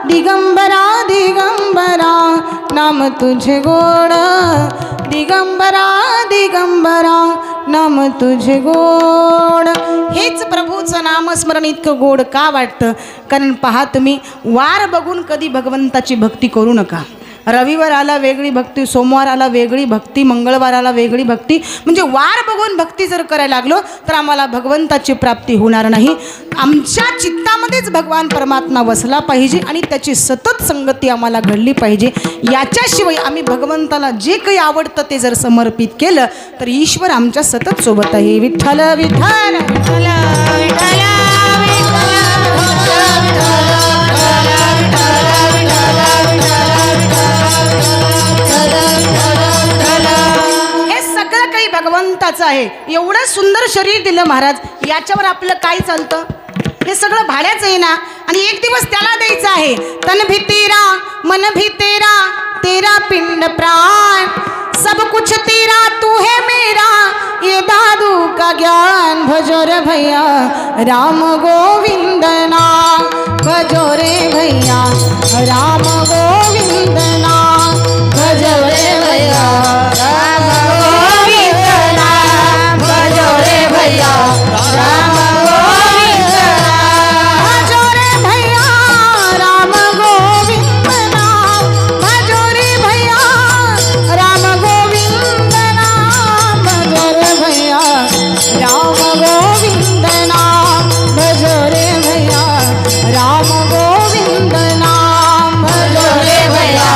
दिगंबरा दिगंबरा नाम तुझे गोड, दिगंबरा दिगंबरा नाम तुझे गोड. हेच प्रभूचं नामस्मरण इतकं गोड का वाटतं? कारण पहा तुम्ही, वार बघून कधी भगवंताची भक्ती करू नका. रविवार आला वेगळी भक्ती, सोमवार आला वेगळी भक्ती, मंगळवार आला वेगळी भक्ती. म्हणजे वार बघून भक्ती जर करायला लागलो तर आम्हाला भगवंताची प्राप्ती होणार नाही. आमच्या चित्तामध्येच भगवान परमात्मा वसला पाहिजे आणि त्याची सतत संगती आम्हाला घडली पाहिजे. याच्याशिवाय आम्ही भगवंताला जे काही आवडतं ते जर समर्पित केलं तर ईश्वर आमच्या सतत सोबत आहे. विठ्ठल विठ्ठल विठ्ठल विठ्ठल भगवंताचं आहे. एवढं सुंदर शरीर दिलं महाराज, याच्यावर आपलं काय चालतं? हे सगळं भाड्याचं आहे ना, आणि एक दिवस त्याला द्यायचं आहे. तन भी तेरा मन भी तेरा तेरा पिंड प्राण सब कुछ तेरा तू है मेरा ये दादू का ज्ञान. भजो रे भैया राम गोविंद नाम, भजो रे भैया राम गोविंद नाम, भजो रे भैया राम गोविंद नाम, भजो रे भैया राम गोविंद नाम, भजो रे भैया राम गोविंद नाम, भजो रे भैया राम गोविंद नाम, भजो रे भैया राम गोविंद नाम, भजो रे भैया राम गोविंद नाम, भजो रे भैया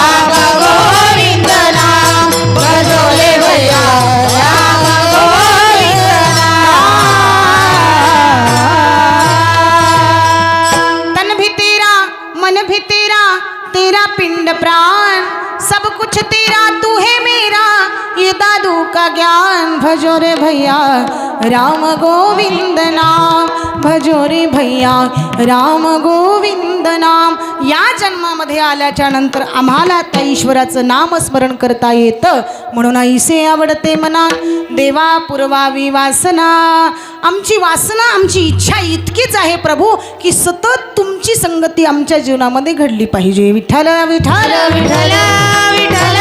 राम गोविंद नाम, भजो रे भैया राम गोविंद नाम. तन भी तेरा मन भी तेरा तेरा पिंड प्राण सब कुछ तेरा तू है मेरा ये दादू का ज्ञान. भजो रे भैया राम गोविंद नाम भजो रे भैया राम गोविंद नाम. या जन्मामध्ये आल्याच्या नंतर आम्हाला त्या ईश्वराचं नामस्मरण करता येतं म्हणून ऐसे आवडते मना देवा पुरवावी वासना. आमची वासना आमची इच्छा इतकीच आहे प्रभू की सतत तुमची संगती आमच्या जीवनामध्ये घडली पाहिजे. विठ्ठल विठ्ठल विठ्ठल विठ्ठल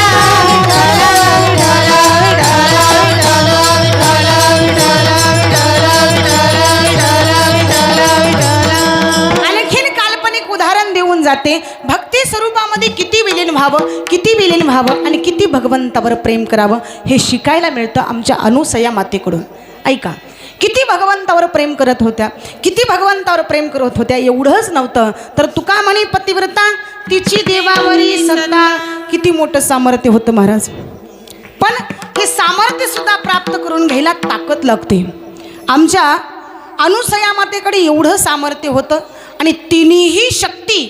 आणखीन काल्पनिक उदाहरण देऊन जाते. भक्ती स्वरूपामध्ये किती विलीन व्हावं आणि किती भगवंतावर प्रेम करावं हे शिकायला मिळतं आमच्या अनुसया मातेकडून. ऐका, किती भगवंतावर प्रेम करत होत्या. एवढंच नव्हतं तर तुका म्हणी पतिव्रता तिची देवावरी सत्ता. किती मोठं सामर्थ्य होतं महाराज. पण हे सामर्थ्य सुद्धा प्राप्त करून घ्यायला ताकद लागते. आमच्या अनुसया मातेकडे एवढं सामर्थ्य होतं आणि तिन्ही शक्ती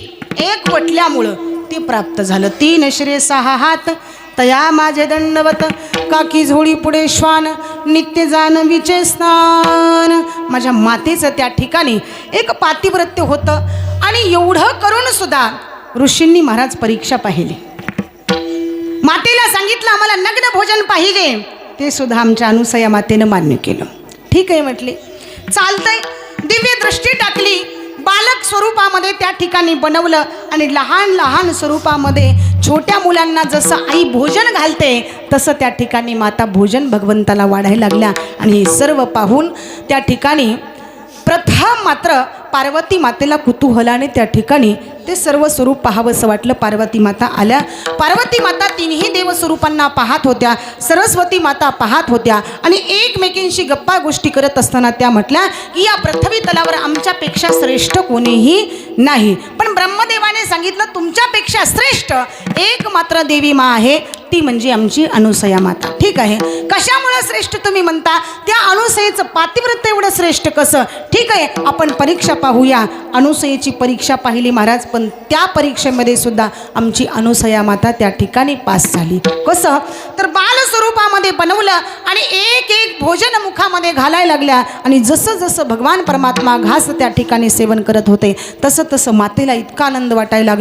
एक वटल्यामुळं ते प्राप्त झालं. 3 शिरे 6 हात तया माझे दंडवत काकी झोळी पुढे श्वान नित्य जानवीचे स्नान. माझ्या मातेचं त्या ठिकाणी एक पातिव्रत्य होतं आणि एवढं करून सुद्धा ऋषींनी महाराज परीक्षा पाहिली. मातेला सांगितलं आम्हाला नग्न भोजन पाहिजे. ते सुद्धा आमच्या अनुसया मातेनं मान्य केलं. ठीक आहे म्हटले, चालतंय. दिव्य दृष्टी टाकली, बालक स्वरूपामध्ये त्या ठिकाणी बनवलं आणि लहान लहान स्वरूपामध्ये छोट्या मुलांना जसं आई भोजन घालते तसं त्या ठिकाणी माता भोजन भगवंताला वाढायला लागल्या. आणि हे सर्व पाहून त्या ठिकाणी प्रथम मात्र पार्वती मातेला कुतूहलाने त्या ठिकाणी ते सर्व स्वरूप पाहावंसं वाटलं. पार्वती माता आल्या. पार्वती माता तिन्ही देवस्वरूपांना पाहत होत्या. सरस्वती माता पाहत होत्या आणि एकमेकींशी गप्पा गोष्टी करत असताना त्या म्हटल्या की या पृथ्वी तलावर आमच्यापेक्षा श्रेष्ठ कोणीही नाही. पण ब्रह्मदेवाने सांगितलं तुमच्यापेक्षा श्रेष्ठ एक मात्र देवी मा आहे, ती म्हणजे आमची अनुसया माता. ठीक आहे, कशामुळे श्रेष्ठ तुम्ही म्हणता? त्या अनुसयेचं पातिव्रत्य एवढं श्रेष्ठ कसं? ठीक आहे, आपण परीक्षा पाहूया. अनुसयेची परीक्षा पाहिली महाराज, पण त्या परीक्षेमध्ये सुद्धा आमची अनुसया माता त्या ठिकाणी पास झाली. कसं तर बालस्वरूपामध्ये बनवलं आणि एक एक भोजन मुखामध्ये घालायला लागल्या आणि जसं जसं भगवान परमात्मा घास त्या ठिकाणी सेवन करत होते तसं तसं मातेला इतका आनंद वाटायला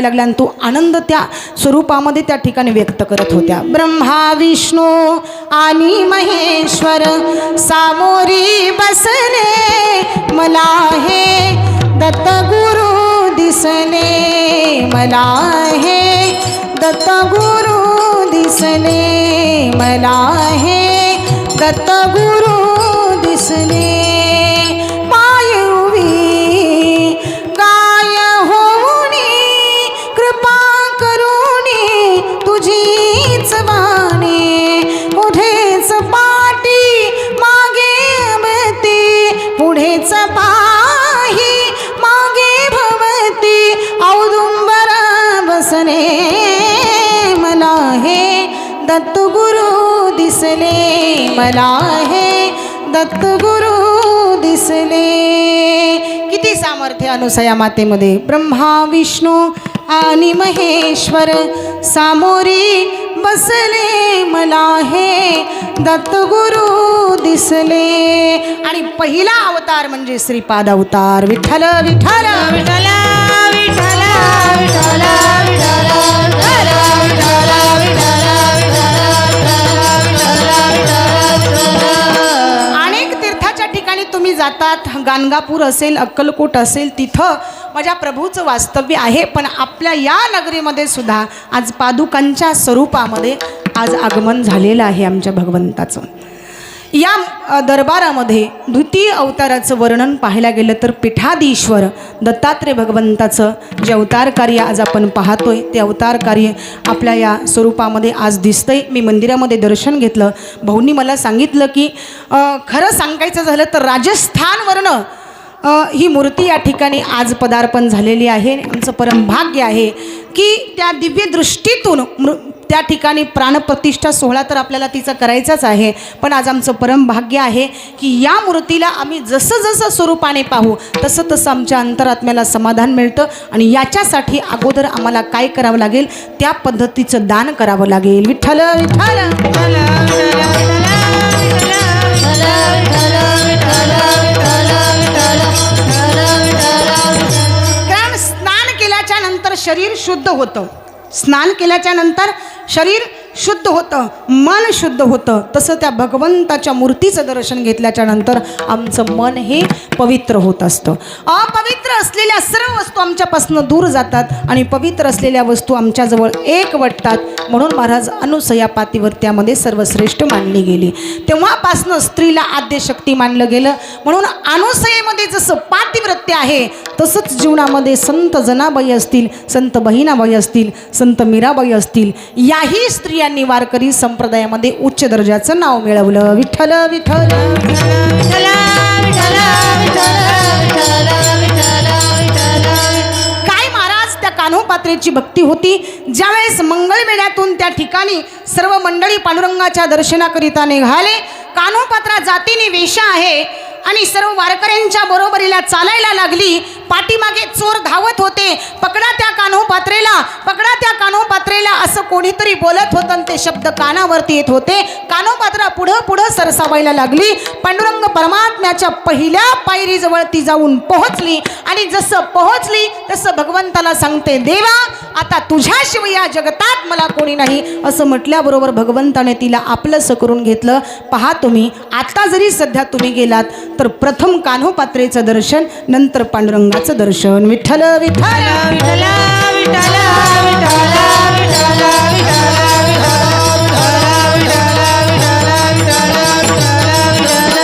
लागला आणि तो आनंद त्या स्वरूपामध्ये त्या ठिकाणी व्यक्त करत होत्या. ब्रह्मा विष्णू आणि महेश्वर सामोरी बसले मला हे दत्त गुरु दिसले. मला हे दत्त गुरु दिसले. मला हे दत्त गुरु दिसले. पायवी गाय होऊनी कृपा करुणी तुझीच वाणी. पुढेच पाठी मागे भवती पुढेच पाही मागे भवती औदुंबर बसने. मला हे दत्त गुरु दिसले. मला हे दत्त गुरु दिसले. किती सामर्थ्य अनुसया मातेमध्ये. ब्रह्मा विष्णू आणि महेश्वर सामोरी बसले मला हे दत्त गुरु दिसले. आणि पहिला अवतार म्हणजे श्रीपाद अवतार. विठ्ठल विठ्ठल विठ्ठल विठ्ठल विठ्ठल विठ्ठल अनेक तीर्थाच्या ठिकाणी तुम्ही जातात. गाणगापूर असेल, अक्कलकोट असेल, तिथं माझ्या प्रभूचं वास्तव्य आहे. पण आपल्या या नगरीमध्ये सुद्धा आज पादुकांच्या स्वरूपामध्ये आज आगमन झालेलं आहे आमच्या भगवंताचं. या दरबारामध्ये द्वितीय अवताराचं वर्णन पाहायला गेलं तर पीठाधीश्वर दत्तात्रय भगवंताचं जे अवतार कार्य आज आपण पाहतोय ते अवतार कार्य आपल्या या स्वरूपामध्ये आज दिसतंय. मी मंदिरामध्ये दर्शन घेतलं. भाऊंनी मला सांगितलं की खरं सांगायचं झालं तर राजस्थानवरनं ही मूर्ती या ठिकाणी आज पदार्पण झालेली आहे. आमचं परमभाग्य आहे की त्या दिव्य दृष्टीतून त्या ठिकाणी प्राणप्रतिष्ठा सोहळा तर आपल्याला तिचा करायचाच आहे. पण आज आमचं परमभाग्य आहे की या मूर्तीला आम्ही जसं जसं स्वरूपाने पाहू तसं तसं आमच्या अंतरात्म्याला समाधान मिळतं. आणि याच्यासाठी अगोदर आम्हाला काय करावं लागेल? त्या पद्धतीचं दान करावं लागेल. विठ्ठल विठ्ठल. कारण स्नान केल्याच्या नंतर शरीर शुद्ध होतं. स्नान केल्याच्या नंतर शरीर शुद्ध होतं, मन शुद्ध होतं. तसं त्या भगवंताच्या मूर्तीचं दर्शन घेतल्याच्या नंतर आमचं मन हे पवित्र होत असतं. अपवित्र असलेल्या सर्व वस्तू आमच्यापासून दूर जातात आणि पवित्र असलेल्या वस्तू आमच्याजवळ एकवटतात. म्हणून महाराज अनुसया पातिव्रत्यामध्ये सर्वश्रेष्ठ मानली गेली. तेव्हापासनं स्त्रीला आद्यशक्ती मानलं गेलं. म्हणून अनुसयेमध्ये जसं पातिव्रत्य आहे तसंच जीवनामध्ये संत जनाबाई असतील, संत बहिणाबाई असतील, संत मीराबाई असतील, याही स्त्रियांनी वारकरी संप्रदायामध्ये उच्च दर्जाचं नाव मिळवलं. विठ्ठल विठ्ठल काय महाराज त्या कान्होपात्रेची भक्ती होती. ज्यावेळेस मंगळवेढ्यातून त्या ठिकाणी सर्व मंडळी पांडुरंगाच्या दर्शनाकरिता निघाले. कान्होपात्रा जातीने वेशा आहे आणि सर्व वारकऱ्यांच्या बरोबरीला चालायला लागली. पाठीमागे चोर धावत होते. पकडा त्या कान्होपात्रेला, पकडा त्या कान्होपात्रेला असं कोणीतरी बोलत होतं आणि ते शब्द कानावरती येत होते. कान्होपात्रा पुढं पुढं सरसावायला लागली. पांडुरंग परमात्म्याच्या पहिल्या पायरीजवळ ती जाऊन पोहोचली आणि जसं पोहोचली तसं भगवंताला सांगते, देवा आता तुझ्याशिवाय या जगतात मला कोणी नाही असं म्हटल्याबरोबर भगवंताने तिला आपलंसं करून घेतलं. पहा तुम्ही, आता जरी सध्या तुम्ही गेलात तर प्रथम कान्होपात्रेचं दर्शन, नंतर पांडुरंगाचं दर्शन. विठ्ठल विठ्ठल विठ्ठल विठ्ठल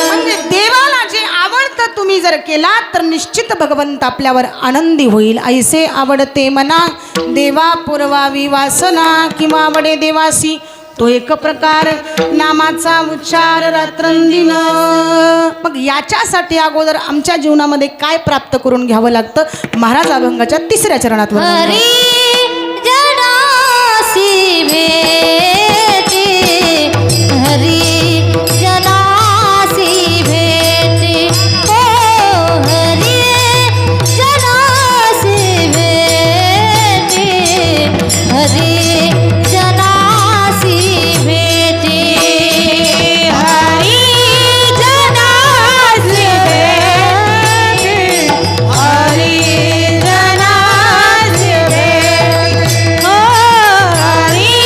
म्हणजे देवाला जे आवडतं तुम्ही जर केलात तर निश्चित भगवंत आपल्यावर आनंदी होईल. ऐसे आवडते मना देवा पुरवावी वासना, किंवा आवडे देवासी तो एक प्रकार नामाचा उच्चार रात्रंदिन. मग याच्यासाठी अगोदर आमच्या जीवनामध्ये काय प्राप्त करून घ्यावं लागतं महाराज अभंगाच्या 3ऱ्या चरणात हरी जनासी भेटी, हरी जनासी भेटी, ओ हरी जनासी भेटी, हरी जनासी भेटी, हरी जनासी भेटी, हरी जनासी भेटी, ओ हरी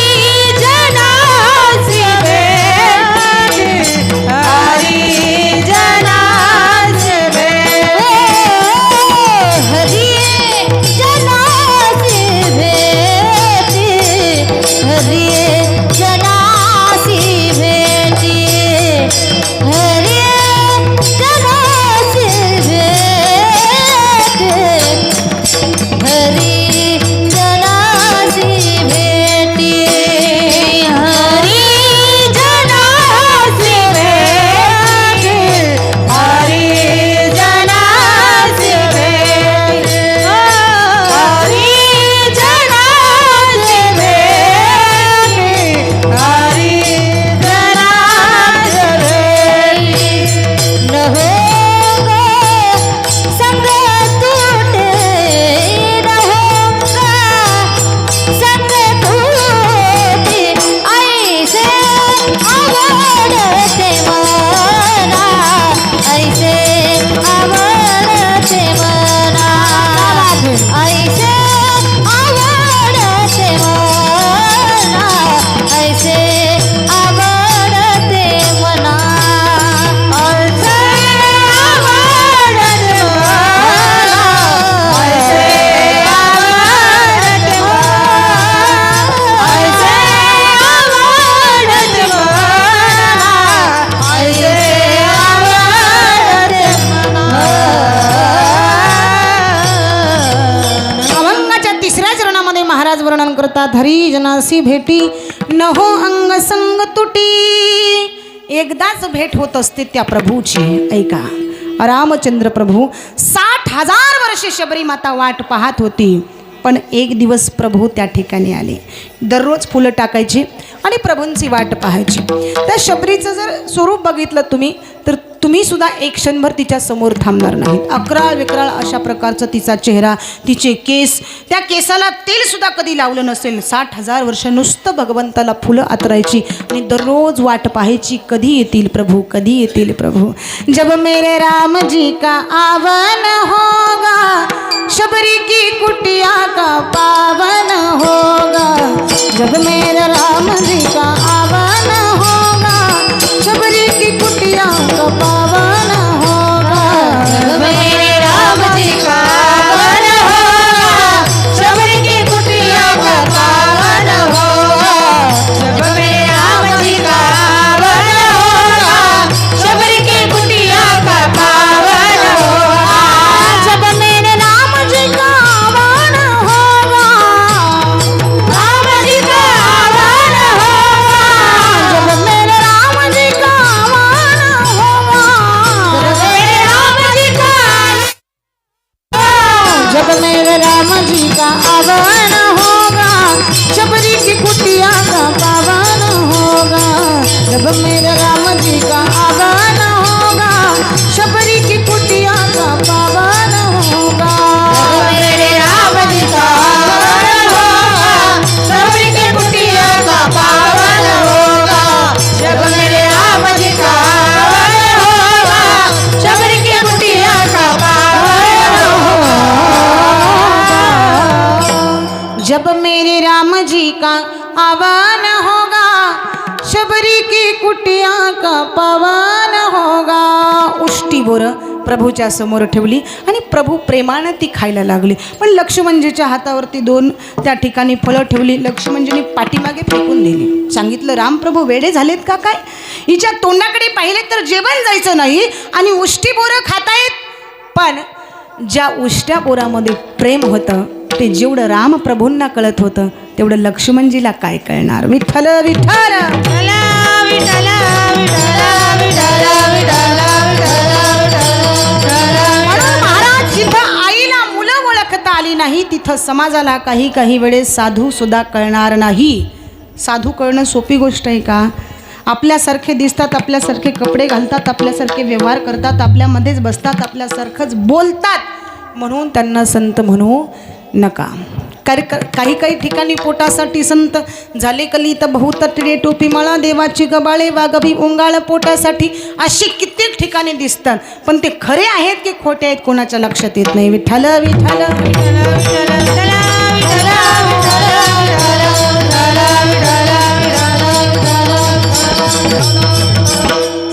जनासी भेटी, हरी जनासी भेटी, हरी जनासी भेटी, हरी जनासी भेटी, हरी जनासी भेटी, हरी जनासी भेटी, हरी जनासी भेटी, हरी जनासी भेटी, हरी जनासी भेटी, हरी जनासी भेटी. न होगा संग टूटे, न होगा संग टूटे, ऐसे आवडते मना, ऐसे आवडते मना, ऐसे आवडते मना, ऐसे आवडते मना, ऐसे आवडते मना, ऐसे आवडते मना, ऐसे आवडते मना, ऐसे आवडते मना. अभंगाच्या 3ऱ्या चरणामध्ये महाराज वर्णन करतात, हरी जनासी भेटी न हो अंग संग तुटी. एकदाच भेट होत असते त्या प्रभूची. ऐका, रामचंद्र प्रभू 60,000 वर्षे शबरी माता वाट पाहत होती. पण एक दिवस प्रभू त्या ठिकाणी आले. दररोज फुलं टाकायची आणि प्रभूंची वाट पाहायची. त्या शबरीचं जर स्वरूप बघितलं तुम्ही तर तुम्ही सुद्धा एक क्षणभर तिच्या समोर थांबणार नाहीत. अकराळ विकराळ अशा प्रकारचा तिचा चेहरा, तिचे केस, त्या केसाला तेल सुद्धा कधी लावलं नसेल. 60,000 वर्ष नुसतं भगवंताला फुलं आतरायची आणि दररोज वाट पाहायची, कधी येतील प्रभू, कधी येतील प्रभू. जब मेरे राम जी का आवन होगा, शबरी की कुटिया का पावन होगा. जब मेरे राम जी का आवन होगा, शबरी की कुटिया का पावन होगा. जब मेरे राम जी का आवन होगा, शबरी की कुटिया का पावन होगा. जब मेरे राम जी का आवन होगा, शबरी की कुटिया का पावन होगा. जब मेरे राम जी का आवन होगा, राम जी का आवन होगा. जब मेरे राम जी का आवन होगा, जब मेरे राम जी का जब मेरे राम जी का आवन होगा, शबरी की कुटिया का पावन होगा. जब मेरे राम जी का आवन होगा, शबरी की कुटिया का पावन होगा. मेरे राम जी का आवन होगा, शबरी की कुटिया का पावन होगा. जब मेरे राम जी का आवन होगा, शबरी की कुटिया का पावन होगा. जब मेरे राम जी का आवन होगा, शबरी की कुटिया का पावन होगा. उष्टी बोरं प्रभूच्या समोर ठेवली आणि प्रभू प्रेमानं ती खायला लागली. पण लक्ष्मणजीच्या हातावरती 2 त्या ठिकाणी फळं ठेवली. लक्ष्मणजीने पाठीमागे फेकून दिली. सांगितलं, रामप्रभू वेडे झालेत का काय? हिच्या तोंडाकडे पाहिले तर जेवण जायचं नाही आणि उष्टी बोरं खातायत. पण ज्या उष्ट्या बोरामध्ये प्रेम होतं ते जेवढं रामप्रभूंना कळत होतं तेवढं लक्ष्मणजीला काय कळणार. विठ्ठल विठ्ठल विठ्ठला विठ्ठला विठ्ठला विठ्ठला विठ्ठला विठ्ठला. म्हणून महाराज, जिथं आईला मुलं ओळखता आली नाही तिथं समाजाला काही काही वेळेस साधू सुद्धा कळणार नाही. साधू कळणं सोपी गोष्ट आहे का? आपल्यासारखे दिसतात, आपल्यासारखे कपडे घालतात, आपल्यासारखे व्यवहार करतात, आपल्यामध्येच बसतात, आपल्यासारखंच बोलतात, म्हणून त्यांना संत म्हणू नका. काही काही ठिकाणी पोटासाठी संत झाले कली तर बहुतटरे टोपी माळा देवाची गबाळे वागवी ओंगाळ पोटासाठी, अशी कित्येक ठिकाणी दिसतात. पण ते खरे आहेत की खोटे आहेत कोणाच्या लक्षात येत नाही. विठ्ठल विठ्ठल विठ्ठल विठ्ठल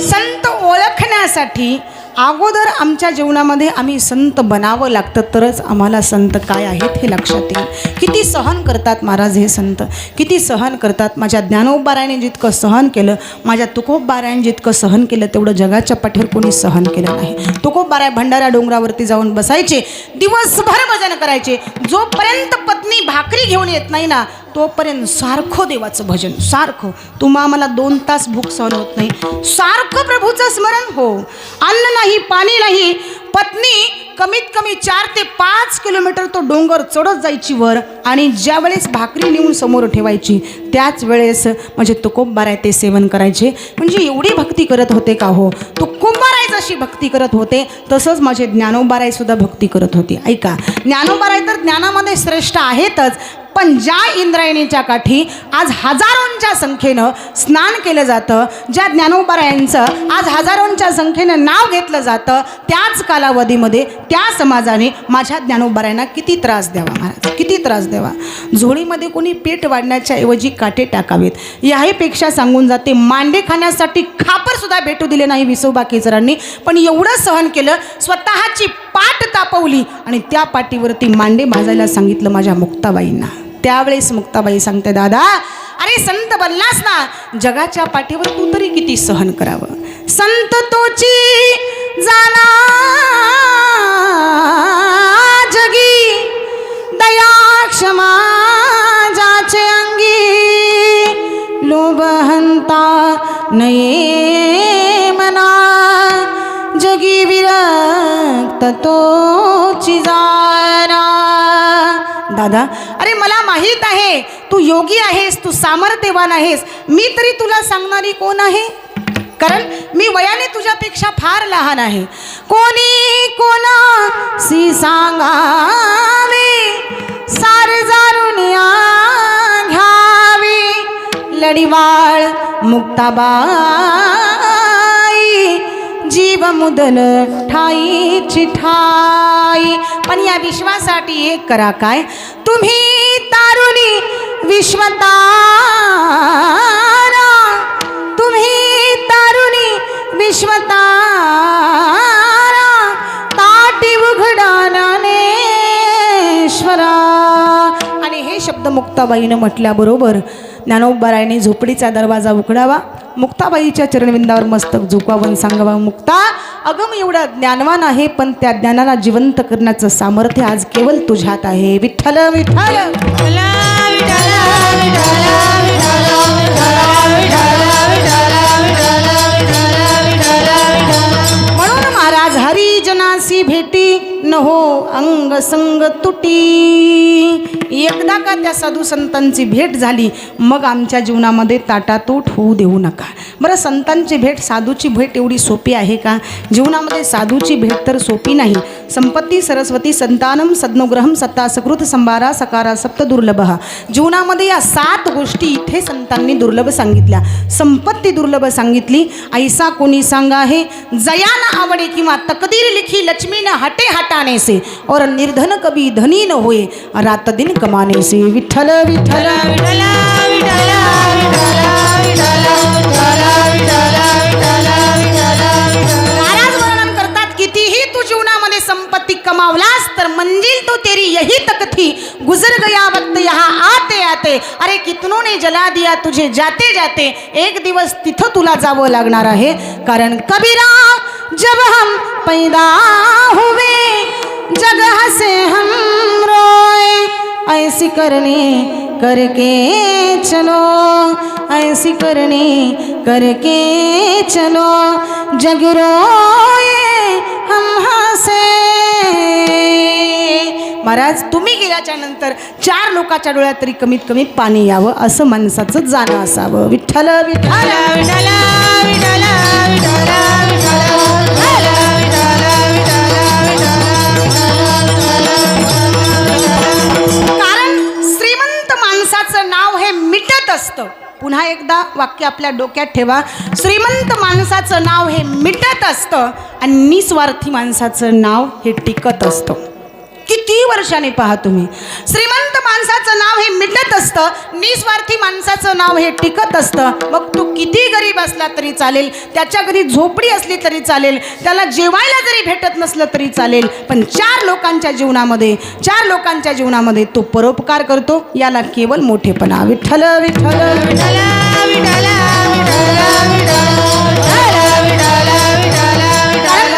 संत ओळखण्यासाठी अगोदर आमच्या जीवनामध्ये आम्ही संत बनावं लागतं, तरच आम्हाला संत काय आहेत हे लक्षात येईल. किती सहन करतात महाराज हे संत, किती सहन करतात. माझ्या ज्ञानोबारायाने जितकं सहन केलं, माझ्या तुकोबारायाने जितकं सहन केलं, तेवढं जगाच्या पाठीवर कोणी सहन केलं नाही. तुकोबाराय भंडारा डोंगरावरती जाऊन बसायचे, दिवसभर भजन करायचे. जोपर्यंत पत्नी भाकरी घेऊन येत नाही ना तोपर्यंत सारखं देवाचं भजन, सारखं. आम्हाला 2 तास भूक सहन होत नाही, सारखं प्रभूचं स्मरण. हो, अन्न नाही, पाणी नाही. पत्नी कमीत कमी 4 ते 5 किलोमीटर तो डोंगर चढत जायची वर, आणि ज्या वेळेस भाकरी नेऊन समोर ठेवायची त्याच वेळेस म्हणजे तुकोबाराय ते सेवन करायचे. म्हणजे एवढी भक्ती करत होते का हो? तुकोबाराय जशी भक्ती करत होते तसंच माझे ज्ञानोबाराय सुद्धा भक्ती करत होते. ऐका, ज्ञानोबाराय तर ज्ञानामध्ये श्रेष्ठ आहेतच, पण ज्या इंद्रायणीच्या काठी आज हजारोंच्या संख्येनं स्नान केलं जातं, ज्या ज्ञानोबारायांचं आज हजारोंच्या संख्येनं नाव घेतलं जातं, त्याच कालावधीमध्ये त्या समाजाने माझ्या ज्ञानोबारायांना किती त्रास द्यावा महाराज, किती त्रास द्यावा. झोळीमध्ये कोणी पेट वाढण्याच्या ऐवजी काटे टाकावेत याहीपेक्षा सांगून जाते. मांडे खाण्यासाठी खापरसुद्धा भेटू दिले नाही विसोबा केसरांनी, पण एवढं सहन केलं, स्वतःची पाठ तापवली आणि त्या पाठीवरती मांडे भाजायला सांगितलं माझ्या मुक्ताबाईंना. त्यावेळेस मुक्ताबाई सांगते, दादा अरे संत बनलास ना, जगाच्या पाठीवर तू तरी किती सहन करावं. संत तोची जाना जगी, दया क्षमा जाचे अंगी, लोभहंता नये मना, जगी विरक्त तोची जाना. दादा अरे मला माहीत आहे तू योगी आहेस, तू सामर्थ्यवान आहेस, मी तरी तुला सांगणारी कोण आहे? कारण मी वयाने तुझ्यापेक्षा फार लहान आहे. कोणी कोणासी सांगावे सार जारून घ्यावी लढीवाळ मुक्ताबाई जीव मुदल ठाईची ठाई. पण या विश्वासाठी एक करा काय, तुम्ही तारुणी विश्वतारा, तुम्ही तारुणी विश्वतारा ताटी उघडा ज्ञानेश्वरा. आणि हे शब्द मुक्ताबाईनं म्हटल्याबरोबर ज्ञानोबारायांनी झोपडीचा दरवाजा उघडावा, मुक्ताबाईच्या चरणविंदावर मस्तक झुकवावं, सांगावा मुक्ता अगं मी एवढा ज्ञानवान आहे, पण त्या ज्ञानाला जिवंत करण्याचं सामर्थ्य आज केवळ तुझ्यात आहे. विठ्ठल विठ्ठल म्हणून महाराज हरिजनासी भेटी न हो अंग संग तुटी. एकदा का त्या साधू संतांची भेट झाली मग आमच्या जीवनामध्ये ताटातूट होऊ देऊ नका. बरं, संतांची भेट साधूची भेट एवढी सोपी आहे का? जीवनामध्ये साधूची भेट तर सोपी नाही. संपत्ती सरस्वती संतानम सद्नुग्रहम सत्ता सकृत संभारा सकारा सप्त दुर्लभ. जीवनामध्ये या 7 गोष्टी इथे संतांनी दुर्लभ सांगितल्या. संपत्ती दुर्लभ सांगितली. ऐसा कोणी सांगा है जया न आवडे किंवा तकदीर लिखी लक्ष्मी न हटे हटाने से और निर्धन कभी धनी न होए रात दिन कमाने से. विठ्ठल विठ्ठल महाराज वर्णन करतात, कितीही तू जीवनामध्ये संपत्ती कमावलास तर मंजिल तो तेरी यही तक थी, गुजर गया वक्त यहाँ आते आते. अरे कितनों ने जला दिया तुझे जाते जाते, एक दिवस तिथं तुला जावं लागणार आहे. कारण कबीरा जब हम पैदा हुए जग हसे हम रोए, ऐसी करनी करके चलो, ऐसी करनी करके चलो, जग रोए हम हसे. महाराज तुम्ही गेल्याच्या नंतर 4 लोकांच्या डोळ्यात तरी कमीत कमी पाणी यावं असं माणसाचं जाणं असावं. विठ्ठल विठ्ठल नाव हे मिटत असतं. पुन्हा एकदा वाक्य आपल्या डोक्यात ठेवा, श्रीमंत माणसाचं नाव हे मिटत असतं आणि निस्वार्थी माणसाचं नाव हे टिकत असतं. किती वर्षांनी पहा तुम्ही, श्रीमंत माणसाचं नाव हे मिटत असतं, निस्वार्थी माणसाचं नाव हे टिकत असतं. मग तू किती गरीब असला तरी चालेल, त्याच्या घरी झोपडी असली तरी चालेल, त्याला जेवायला जरी भेटत नसलं तरी चालेल, पण 4 लोकांच्या जीवनामध्ये तो परोपकार करतो. याला केवळ मोठेपणा. विठ्ठल विठ्ठल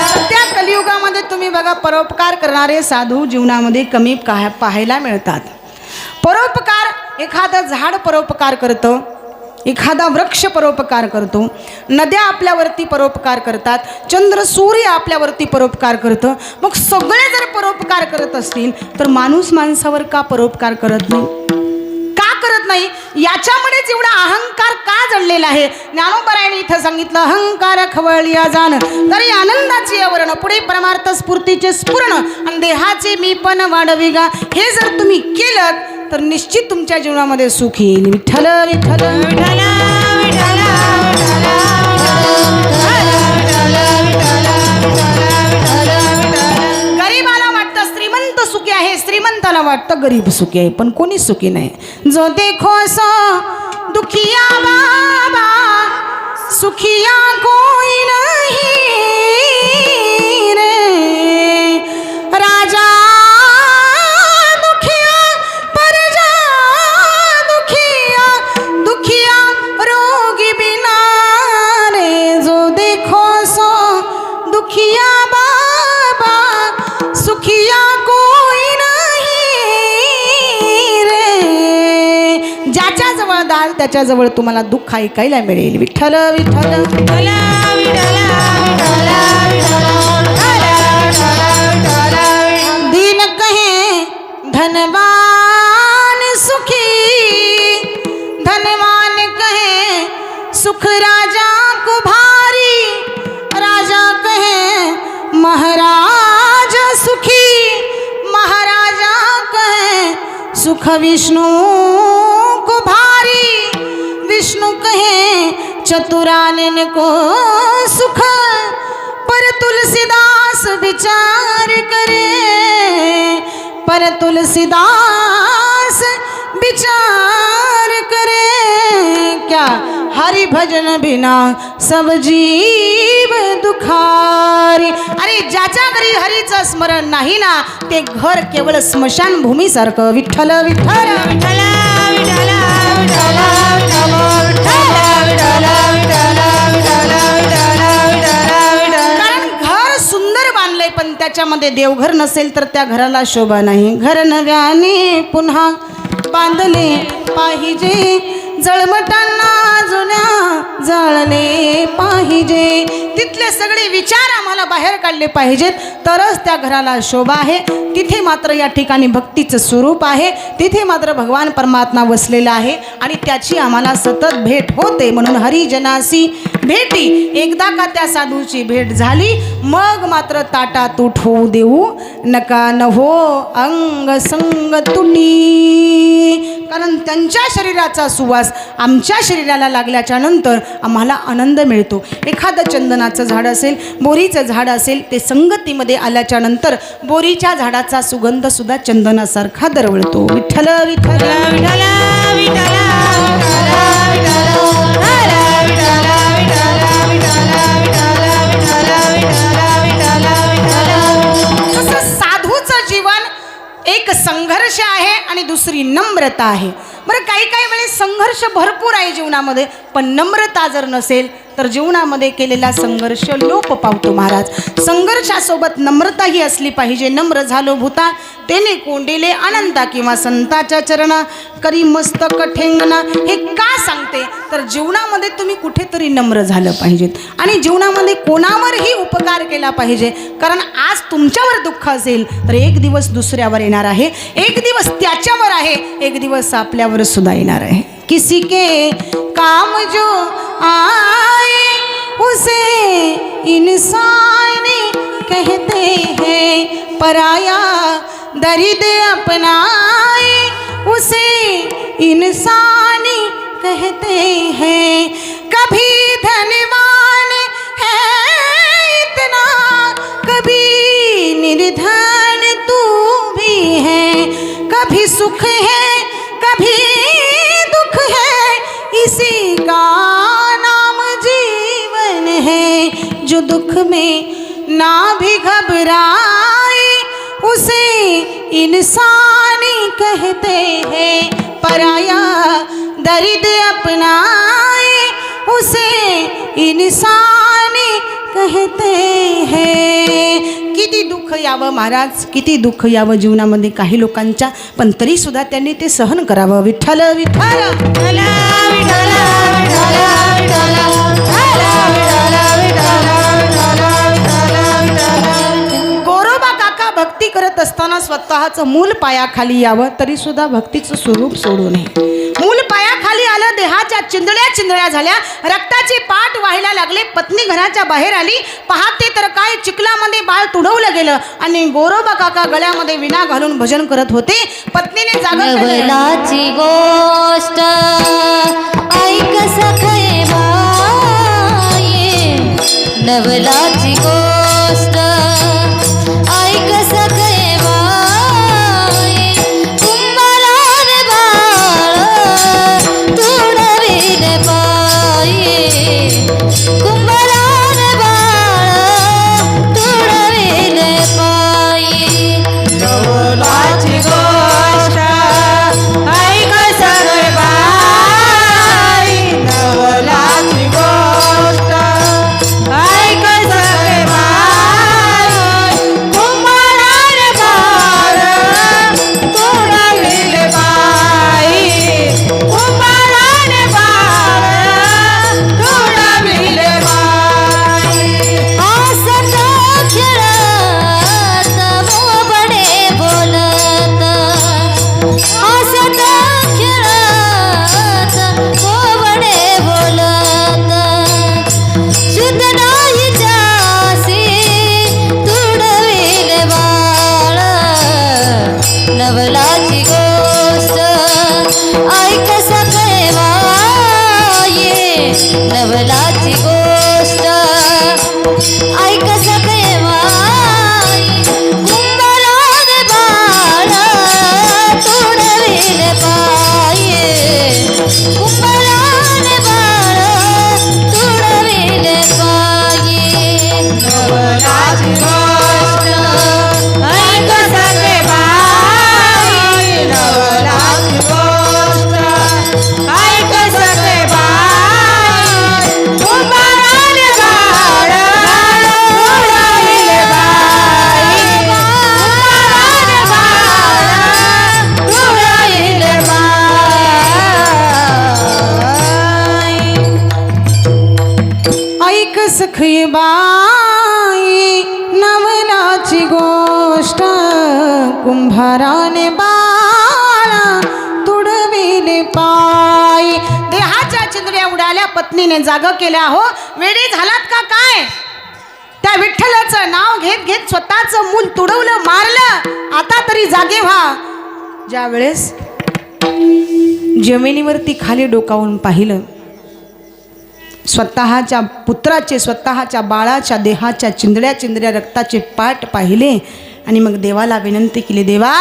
सध्या कलियुगामध्ये तुम्ही बघा परोपकार करणारे साधू जीवनामध्ये कमी पाहायला मिळतात. परोपकार, एखादं झाड परोपकार करतं, एखादा वृक्ष परोपकार करतो, नद्या आपल्यावरती परोपकार करतात, चंद्र सूर्य आपल्यावरती परोपकार करतं. मग सगळे जर परोपकार करत असतील तर माणूस माणसावर का परोपकार करत नाही? का करत नाही? याच्यामध्येच एवढा अहंकार का जडलेला आहे? ज्ञानोबारायांनी इथं सांगितलं, अहंकार खवळिया जाण तरी आनंदाची आवरण, पुढे परमार्थ स्फूर्तीचे स्फुरण आणि देहाचे मी पण वाढविगा. हे जर तुम्ही केलं तर निश्चित तुमच्या जीवनामध्ये सुख येईल. विठ्ठल विठ्ठल गरीबाला वाटतं श्रीमंत सुखी आहे, श्रीमंताला वाटतं गरीब सुखी आहे, पण कोणी सुखी नाही. जो देखो सो दुखिया बाबा सुखिया कोई नहीं रे, राजा दुखिया बाबा सुखिया कोई नहीं रे. ज्याच्या जवळ दाल त्याच्या जवळ तुम्हाला दुःख ऐकायला मिळेल. विठ्ठल विठ्ठल दिन कहे धनवान सुखी, धनवान कहे सुख राजा को भारी. महाराज सुखी महाराजा कहे सुख विष्णु को भारी, विष्णु कहे चतुरानन को सुख, पर तुलसीदास विचार करे, पर तुलसीदास विचार करे, क्या हरि भजन बिना सब जीव दुखारी। अरे ज्याच्या घरी हरीचं स्मरण नाही ना, ते घर केवळ स्मशानभूमी सारखं. विठ्ठल विठ्ठल विठ्ठल विठ्ठल विठ्ठल कारण घर सुंदर बांधलंय पण त्याच्यामध्ये देवघर नसेल तर त्या घराला शोभा नाही. घर नव्याने पुन्हा बांधले पाहिजे, जळमटांना जुन्या जाळले पाहिजे. तिथले सगळे विचार आम्हाला बाहेर काढले पाहिजेत, तरच त्या घराला शोभा आहे. तिथे मात्र या ठिकाणी भक्तीचं स्वरूप आहे, तिथे मात्र भगवान परमात्मा वसलेला आहे आणि त्याची आम्हाला सतत भेट होते. म्हणून हरिजनासी भेटी, एकदा का त्या साधूची भेट झाली मग मात्र ताटात उठवू देऊ नका न हो अंग संग तुटी. कारण त्यांच्या शरीराचा सुवास आमच्या शरीराला लागल्याच्या नंतर आम्हाला आनंद मिळतो. एखादं चंदनाचं झाड असेल, बोरीचं झाड असेल, ते संगतीमध्ये आल्याच्या नंतर बोरीच्या झाडाचा सुगंध सुद्धा चंदनासारखा दरवळतो. विठ्ठल विठ्ठल विठ्ठल विठ्ठल तसं साधूचं जीवन एक संघर्ष आहे आणि दुसरी नम्रता आहे. बरं, काही काही वेळेस संघर्ष भरपूर आहे जीवनामध्ये, पण नम्रता जर नसेल तर जीवनामध्ये केलेला संघर्ष लोप पावतो. महाराज, संघर्षासोबत नम्रताही असली पाहिजे. नम्र झालो भूता तेने कोंडिले अनंता, किंवा संताच्या चरणा करी मस्तक ठेंगणा. हे का सांगते तर जीवनामध्ये तुम्ही कुठेतरी नम्र झालं पाहिजेत आणि जीवनामध्ये कोणावरही उपकार केला पाहिजे. कारण आज तुमच्यावर दुःख असेल तर एक दिवस दुसऱ्यावर येणार आहे, एक दिवस त्याच्यावर आहे, एक दिवस आपल्यावर सुद्धा येणार आहे. किसी के काम जो आए उसे इंसान कहते हैं, पराया दर्द अपनाए उसे इंसान कहते हैं. कभी धनवान है इतना, कभी निर्धन तू भी है, कभी सुख है कभी दुख है, इसी का नाम जीवन है. जो दुख में ना भी घबराए उसे इंसानी कहते हैं, पराया दर्द अपनाए उसे इंसानी कहते हैं. किती दुःख यावं महाराज, किती दुःख यावं जीवनामध्ये काही लोकांच्या, पण तरी सुद्धा त्यांनी ते सहन करावं. विठ्ठल विठ्ठल विठ्ठल विठ्ठल गोरोबा काका भक्ती करत असताना स्वतःचं मूल पायाखाली यावं, तरी सुद्धा भक्तीचं स्वरूप सोडू नये. मूल पायाखाली आलं, देहाच्या चिंदड्या चिंदड्या झाल्या, रक्ताची पाठ व्हायला लागले. पत्नी घराच्या बाहेर आली, पाहते तर काय चिखलामध्ये बाळ तुडवलं गेलं आणि गोरोबा काका गळ्यामध्ये विणा घालून भजन करत होते. पत्नीने जागा नवलाची गोष्ट ऐक सखे बाई, नवलाची गोष्ट ऐक सखे बाई, कुंभारान बाळ तुडविले पायी, कुंभारान बाळ तुडविले पायी. नवलाची गोष्ट ऐक सखे बाई, नवलाची गोष्ट ऐक सखे बाई, नवलाची गोष्ट ऐक सगळे माई कुंभारान बाळ तुडविले पाये कुंभारान बाळ तुडविले पाये नवलाची गोष्ट ऐक सगळे माई नवलाची गोष्ट ऐक सगळे बाई कुंभारान बाळ तुडविले बाई कुंभारान बाळ तुडविले बाई ऐक सखी बाई नवलाची गोष्ट कुंभाराने बाळा तुडविले पाय देहाच्या चिंदड्या उडाल्या पत्नीने जाग केल्या हो वेडी झालात का काय त्या विठ्ठलाचं नाव घेत घेत स्वतःचं मूल तुडवलं मारलं आता तरी जागे व्हा ज्या वेळेस जमिनीवरती खाली डोकावून पाहिलं स्वतःच्या पुत्राचे स्वतःच्या बाळाच्या देहाच्या चिंदड्या चिंदड्या रक्ताचे पाट पाहिले आणि मग देवाला विनंती केली देवा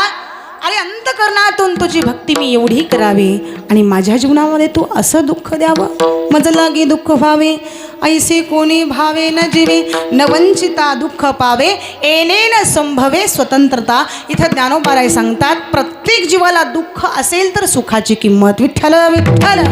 अरे अंतकरणातून तुझी भक्ती मी एवढी करावी आणि माझ्या जीवनामध्ये तू असं दुःख द्यावं मज लागे दुःख व्हावे ऐसे कोणी भावे न जीवे न वंचिता दुःख पावे येणे संभवे स्वतंत्रता इथं ज्ञानोबाराय सांगतात प्रत्येक जीवाला दुःख असेल तर सुखाची किंमत विठ्ठल विठ्ठल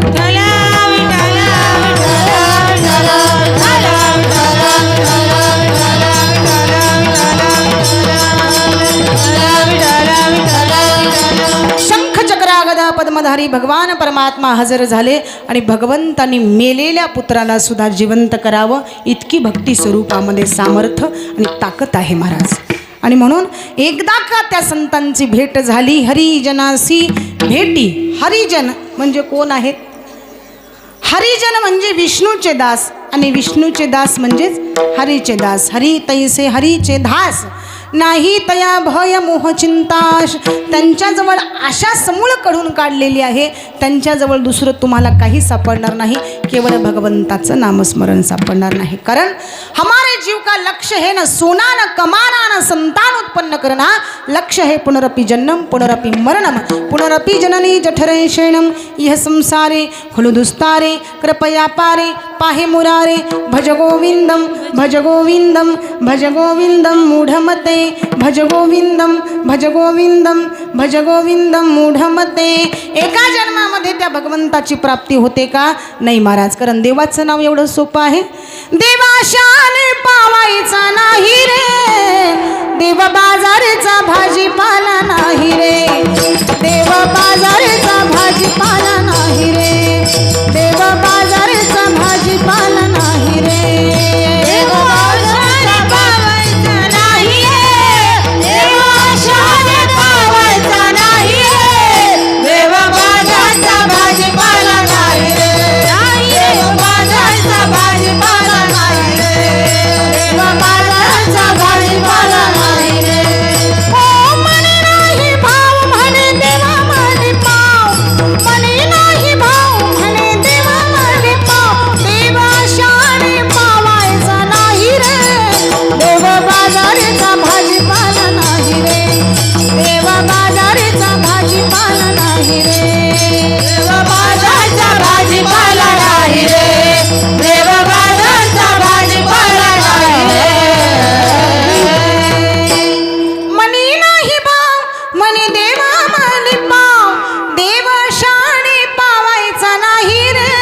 शंख चक्रा गदा पद्मधारी भगवान परमात्मा हजर झाले आणि भगवंतांनी मेलेल्या पुत्राला सुद्धा जिवंत करावं इतकी भक्ती स्वरूपामध्ये सामर्थ्य आणि ताकद आहे महाराज आणि म्हणून एकदा का त्या संतांची भेट झाली हरिजनासी भेटी हरिजन म्हणजे कोण आहेत हरिजन म्हणजे विष्णूचे दास आणि विष्णूचे दास म्हणजेच हरीचे दास हरी तैसे हरीचे दास नाही तया भय मोह चिंताश त्यांच्याजवळ आशा समूळ काढून काढलेली आहे त्यांच्याजवळ दुसरं तुम्हाला काही सापडणार नाही केवळ भगवंताचं नामस्मरण सापडणार नाही कारण हमारे जीव का लक्ष्य है न सोना न कमाना न संतान उत्पन्न करना लक्ष्य है पुनरपि जन्म पुनरपि मरणम पुनरपि जननी जठरे शयनम यह संसारे खलु दुस्तारे कृपया पारे पाहे मुरारे भज गोविंदम भज गोविंदम भज गोविंदम मूढमते भज गोविंदम भज गोविंदम भज गोविंदम मूढमते एका जन्मामध्ये त्या भगवंताची प्राप्ती होते का नाही महाराज कारण देवाचं नाव एवढं सोपं आहे देवाशाने पावायचा नाही रे देव बाजारचा भाजीपाला नाही रे देव बाजारचा भाजीपाला नाही रे देव बाजारचा भाजीपाला नाही रे देव बाजारचा पावायचा नाही रे देव आशाने पावायचा नाही रे देव बाजारचा भाजीपाला नाही रे देव बाजारचा भाजीपाला नाही रे देव बाजारचा भाजीपाला नाही रे ओ मने नाही भाव म्हणे देवा म्हणे पाव मने नाही भाव म्हणे देवा म्हणे पाव देव आशाने पावायचा नाही रे देव बाजारचा भाजीपाला नाही रे देव बाजारचा भाजीपाला नाही रे देव बाजारचा भाजीपाला नाही रे देव बाजारचा भाजीपाला नाही रे मनी नाही भाव मनी देवा म्हणे पाव देव शाणे पावायचा नाही रे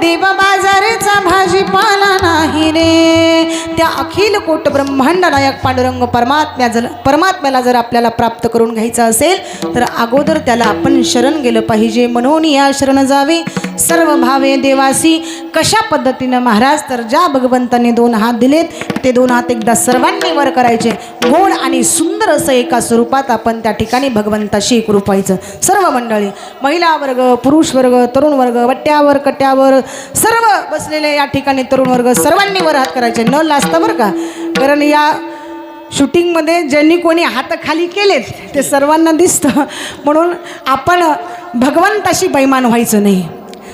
देव बाजारचा भाजीपाला नाही रे त्या अखिल कोट ब्रह्मांड नायक पांडुरंग परमात्म्याला जर आपल्याला प्राप्त करून घ्यायचं असेल तर अगोदर त्याला आपण शरण गेलं पाहिजे म्हणून या शरण जावे सर्व भावे देवासी कशा पद्धतीनं महाराज तर ज्या भगवंतांनी दोन हात दिलेत ते दोन हात एकदा सर्वांनी वर करायचे गोड आणि सुंदर असं एका स्वरूपात आपण त्या ठिकाणी भगवंताशी एकरूप व्हायचं सर्व मंडळी महिला वर्ग पुरुष वर्ग तरुण वर्ग वट्ट्यावर कट्ट्यावर सर्व बसलेले या ठिकाणी तरुण वर्ग सर्वांनी वर हात करायचे न लाजता बरं का कारण या शूटिंगमध्ये ज्यांनी कोणी हात खाली केलेत ते सर्वांना दिसतं म्हणून आपण भगवंताशी बैमान व्हायचं नाही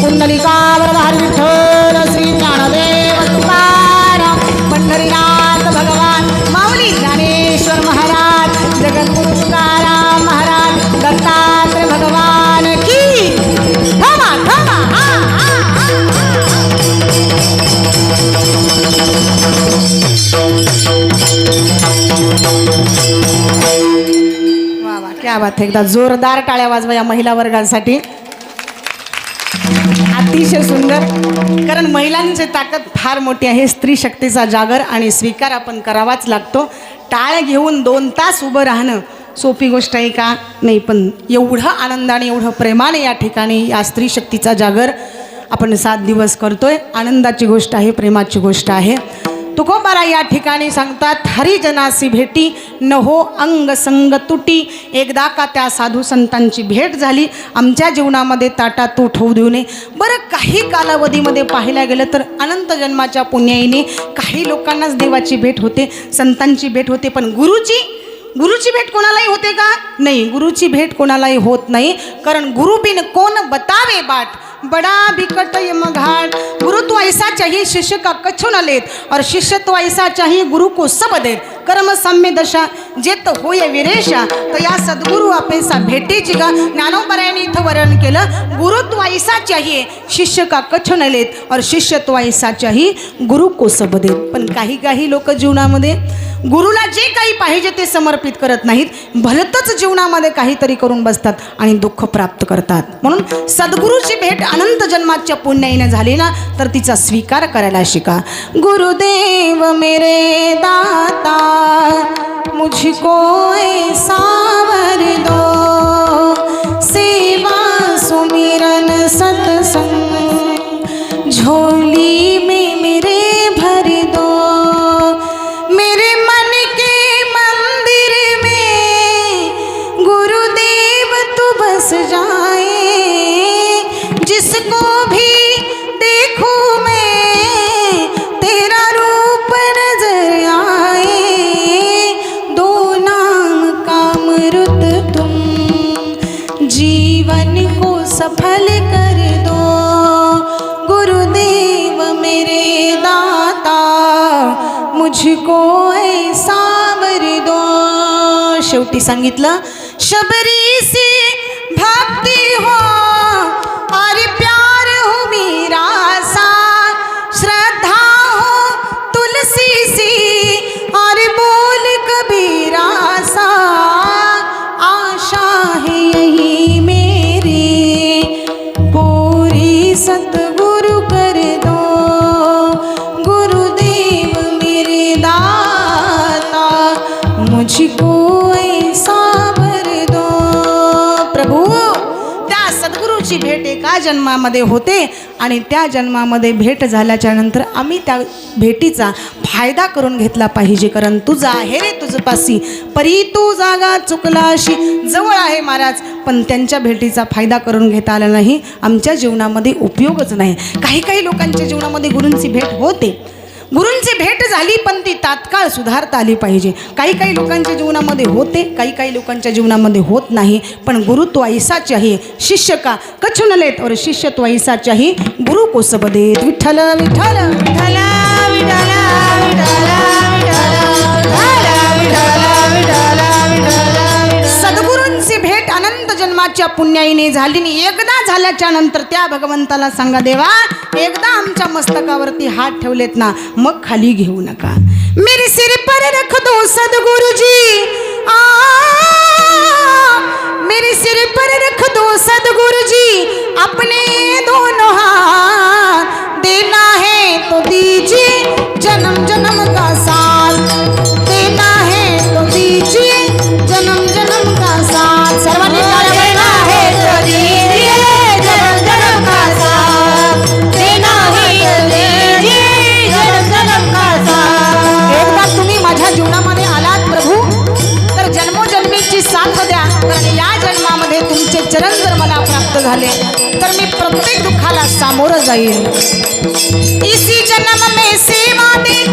कुंडलिकावर हरी विठ्ठल श्री ज्ञानदेव तुकाराम पंढरीनाथ भगवान माऊली ज्ञानेश्वर महाराज जगद्गुरु तुकाराम महाराज दत्तात्रय भगवान की थांबा थांबा वा वा क्या बात है. एकदा जोरदार टाळ्या वाजवा या महिला वर्गासाठी. अतिशय सुंदर. कारण महिलांची ताकद फार मोठी आहे. स्त्री शक्तीचा जागर आणि स्वीकार आपण करावाच लागतो. टाळ घेऊन 2 तास उभं राहणं सोपी गोष्ट आहे का? नाही. पण एवढं आनंदाने एवढं प्रेमाने या ठिकाणी या स्त्री शक्तीचा जागर आपण 7 दिवस करतोय. आनंदाची गोष्ट आहे, प्रेमाची गोष्ट आहे. तुकोबारा या ठिकाणी सांगतात, हरिजनासी भेटी न हो अंग संग तुटी. एकदा का त्या साधू संतांची भेट झाली आमच्या जीवनामध्ये ताटा तूट होऊ देऊ नये. बरं, काही कालावधीमध्ये पाहायला गेलं तर अनंत जन्माच्या पुण्याईने काही लोकांनाच देवाची भेट होते, संतांची भेट होते. पण गुरुची भेट कोणालाही होते का? नाही, गुरुची भेट कोणालाही होत नाही. कारण गुरु बिन कोण बतावे बाट, बड़ा बिकट यम घाट. गुरु तो ऐसा चाहिए शिष्य का कछु न लेत, और शिष्य तो ऐसा चाहिए गुरु को सब देत. कर्म सम्य दशा जेत होय विरेशा, तर या सद्गुरु अपेसा भेटीची का. ज्ञानोबरायांनी इथं वर्णन केलं, गुरु तो ऐसा चाहिए शिष्य का कछु न लेत, और शिष्य तो ऐसा चाहिए गुरु को सब देत. पण काही लोक जीवनामध्ये गुरुला जे काही पाहिजे ते समर्पित करत नाहीत, भलतच जीवनामध्ये काहीतरी करून बसतात आणि दुःख प्राप्त करतात. म्हणून सद्गुरूची भेट अनंत जन्माच्या पुण्याईने झाली ना, तर तिचा स्वीकार करायला शिका. गुरुदेव मेरे दाता मुझको ऐसा वर दो, सेवा सुमिरन सत्संग झोली में मेरे भर दो. मेरे मन के मंदिर में गुरुदेव तू बस जाए, जिसको भी देखूं मैं तेरा रूप नजर आए. दो नाम का अमृत तुम जीवन को सफल कर दो. गुरुदेव मेरे दाता मुझको ऐसा वर दो. शेवटी सांगितलं, शबरी सी भक्ती हो और प्यार हो मेरा सा, श्रद्धा हो तुलसी सी और बोल कबीरा सा. आशा है यही मेरी पूरी सतगुरु कर दो. गुरुदेव मेरे दाता मुझको ऐसा भर दो. प्रभू, त्या सद्गुरूची भेट एका जन्मामध्ये होते आणि त्या जन्मामध्ये भेट झाल्याच्या नंतर आम्ही त्या भेटीचा फायदा करून घेतला पाहिजे. कारण तुझं आहे रे तुझपासी, परी तू जागा चुकलाशी. जवळ आहे महाराज, पण त्यांच्या भेटीचा फायदा करून घेता आला नाही. आमच्या जीवनामध्ये उपयोगच नाही. काही लोकांच्या जीवनामध्ये गुरूंची भेट होते, गुरूंची भेट झाली, पण ती तात्काळ सुधारता आली पाहिजे. काही लोकांच्या जीवनामध्ये होते, काही लोकांच्या जीवनामध्ये होत नाही. पण गुरु तो ऐसा चाहिए शिष्य का कछु न लेत, और शिष्य तो ऐसा चाहिए गुरु को सब देत. विठ्ठल विठ्ठल विठ्ठल विठ्ठल सद्गुरूंची भेट अनंत जन्माच्या पुण्याईने झाली. एकदा झाल्याच्या नंतर त्या भगवंताला सांगा, देवा एकदा आमच्या मस्तकावरती हात ठेवलेत ना, मग खाली घेऊ नका. मेरे सिर पर रख दो सद्गुरुजी, मेरे सिर पर रख दो सद्गुरुजी अपने दोनों हाथ. देना है तो दीजिए जन्म जन्म का साथ, देना है तो दीजिए जन्म जन्म का साथ. सर्वांनी देना है तो दीजिए जन्म जन्म का साथ, देना है तो दीजिए जन्म जन्म का साथ. एकदा तुम्ही माझ्या जीवनामध्ये आलात प्रभू, तर जन्मोजन्मीची साथ द्या. कारण या जन्मामध्ये तुमचे चरण जर मला प्राप्त झाले तर मी प्रत्येक दुःखाला सामोरं जाईल. इसी जन्म में सेवा दे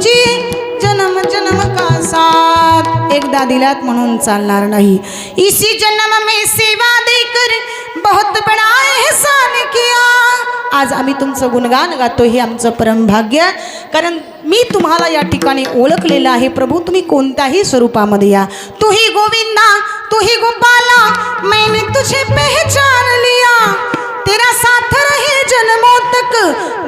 दीजिए जन्म जन्म का साथ. एकदा दिलात म्हणून चालणार नाही. इसी जन्म में सेवा देकर बहुत बड़ा एहसान किया. आज आम्ही तुमचं गुणगान गातो, हे आमचं परम भाग्य. कारण मी तुम्हाला या ठिकाणी ओळखलेलं आहे. प्रभू तुम्ही कोणत्याही स्वरूपामध्ये या. तू ही गोविंदा, तू ही गोपाला, मैंने तुझे पहचान लिया. तेरा साथ रहे जन्मों तक,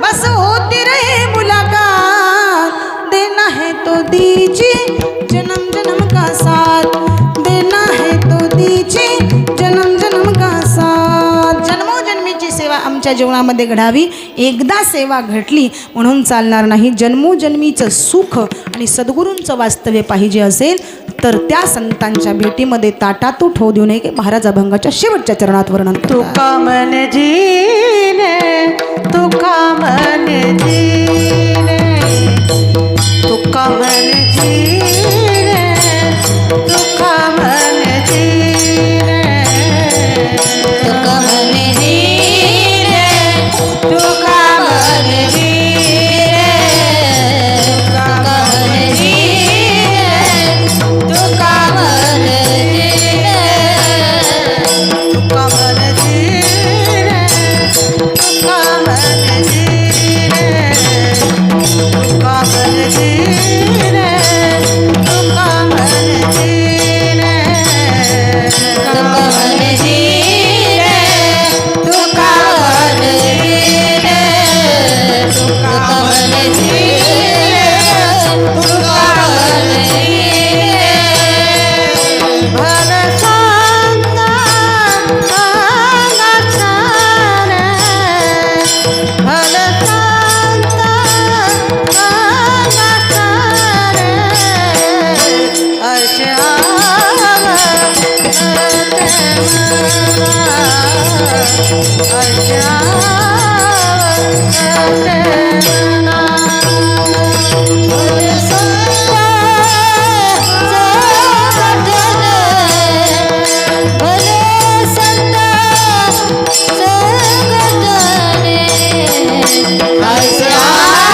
बस होती रहे मुलाकात. देना है तो दीजिए जन्म जन्म का साथ. देना है तो दीजिए जन्म जन्म का साथ. जन्मोजन्मीची सेवा आमच्या जीवनामध्ये घडावी. एकदा सेवा घडली म्हणून चालणार नाही. जन्मोजन्मीचं सुख आणि सद्गुरूंचं वास्तव्य पाहिजे असेल तर त्या संतांच्या भेटीमध्ये ताटातूट होऊ देऊ नये. की महाराज अभंगाच्या शेवटच्या चरणात वर्णन तू करतात. का मन जीने, तू का मन जीने, तू का मन जीने, तू का मन जीने, तू का मन जीने, तू का मन जीने, तू का मन जीने, तू का मन जीने, तू का मन जीने, तू का मन जीने, तू का मन जीने, तू का मन जीने, तू का मन जीने, तू का मन जीने, तू का मन जीने, तू का मन जीने. भल सांगा सांगाचारे, भल सांगा सांगाचारे, असे आवडते मला, असे आवडते मला. भल सांगा सांगाचारे, भले संता संगतने, असे आवडते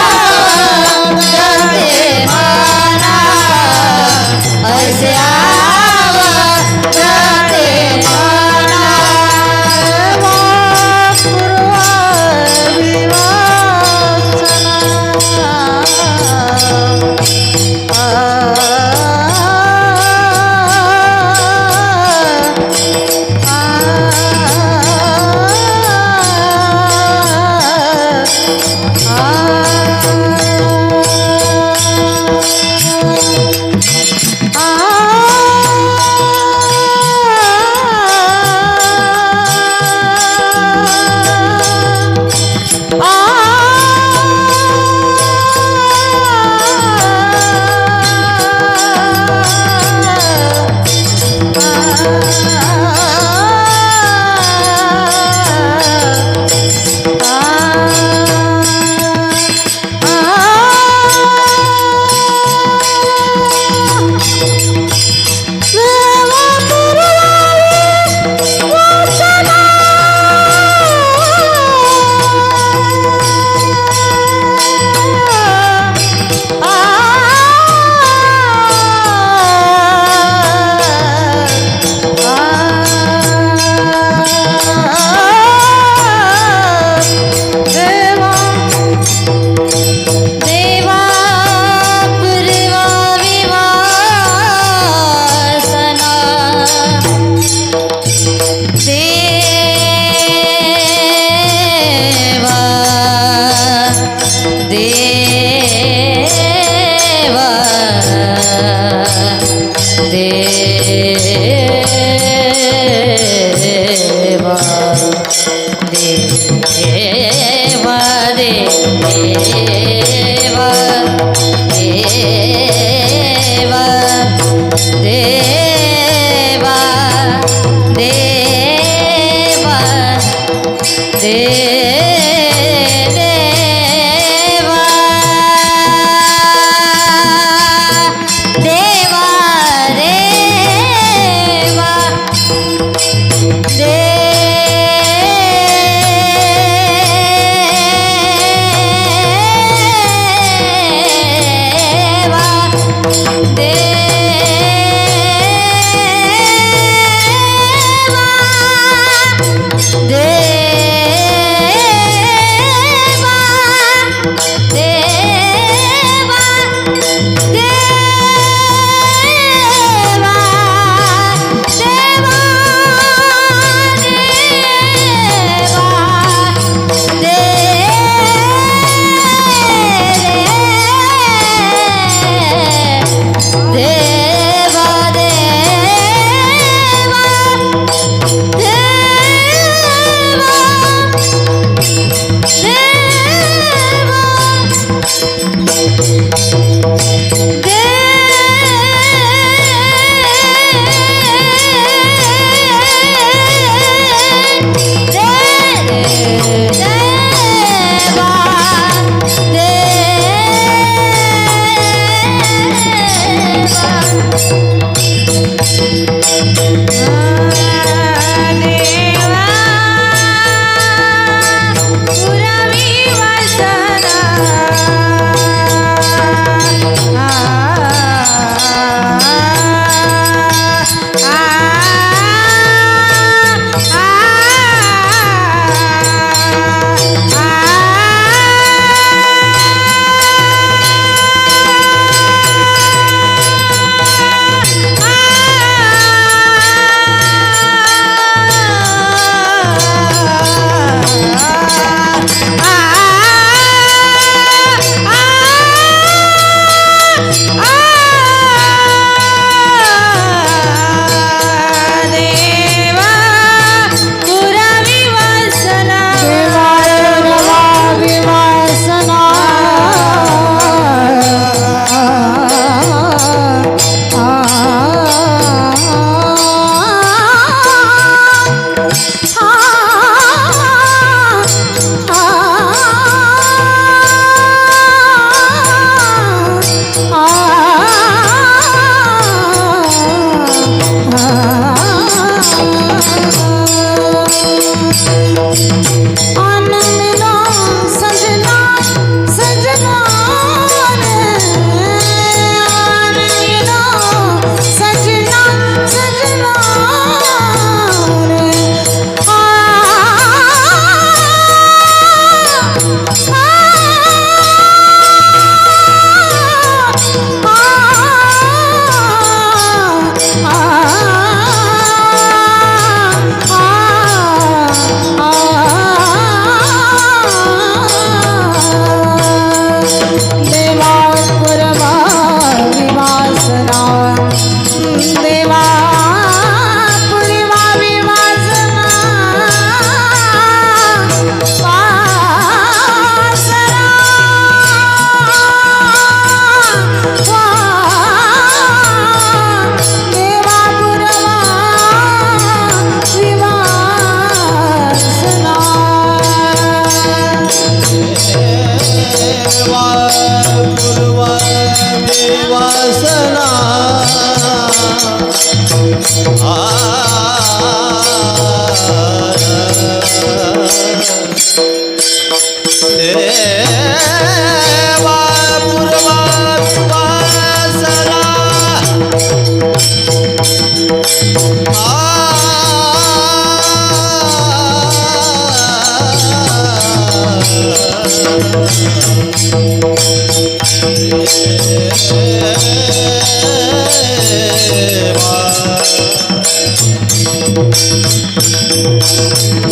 मला, असे आवडते मला.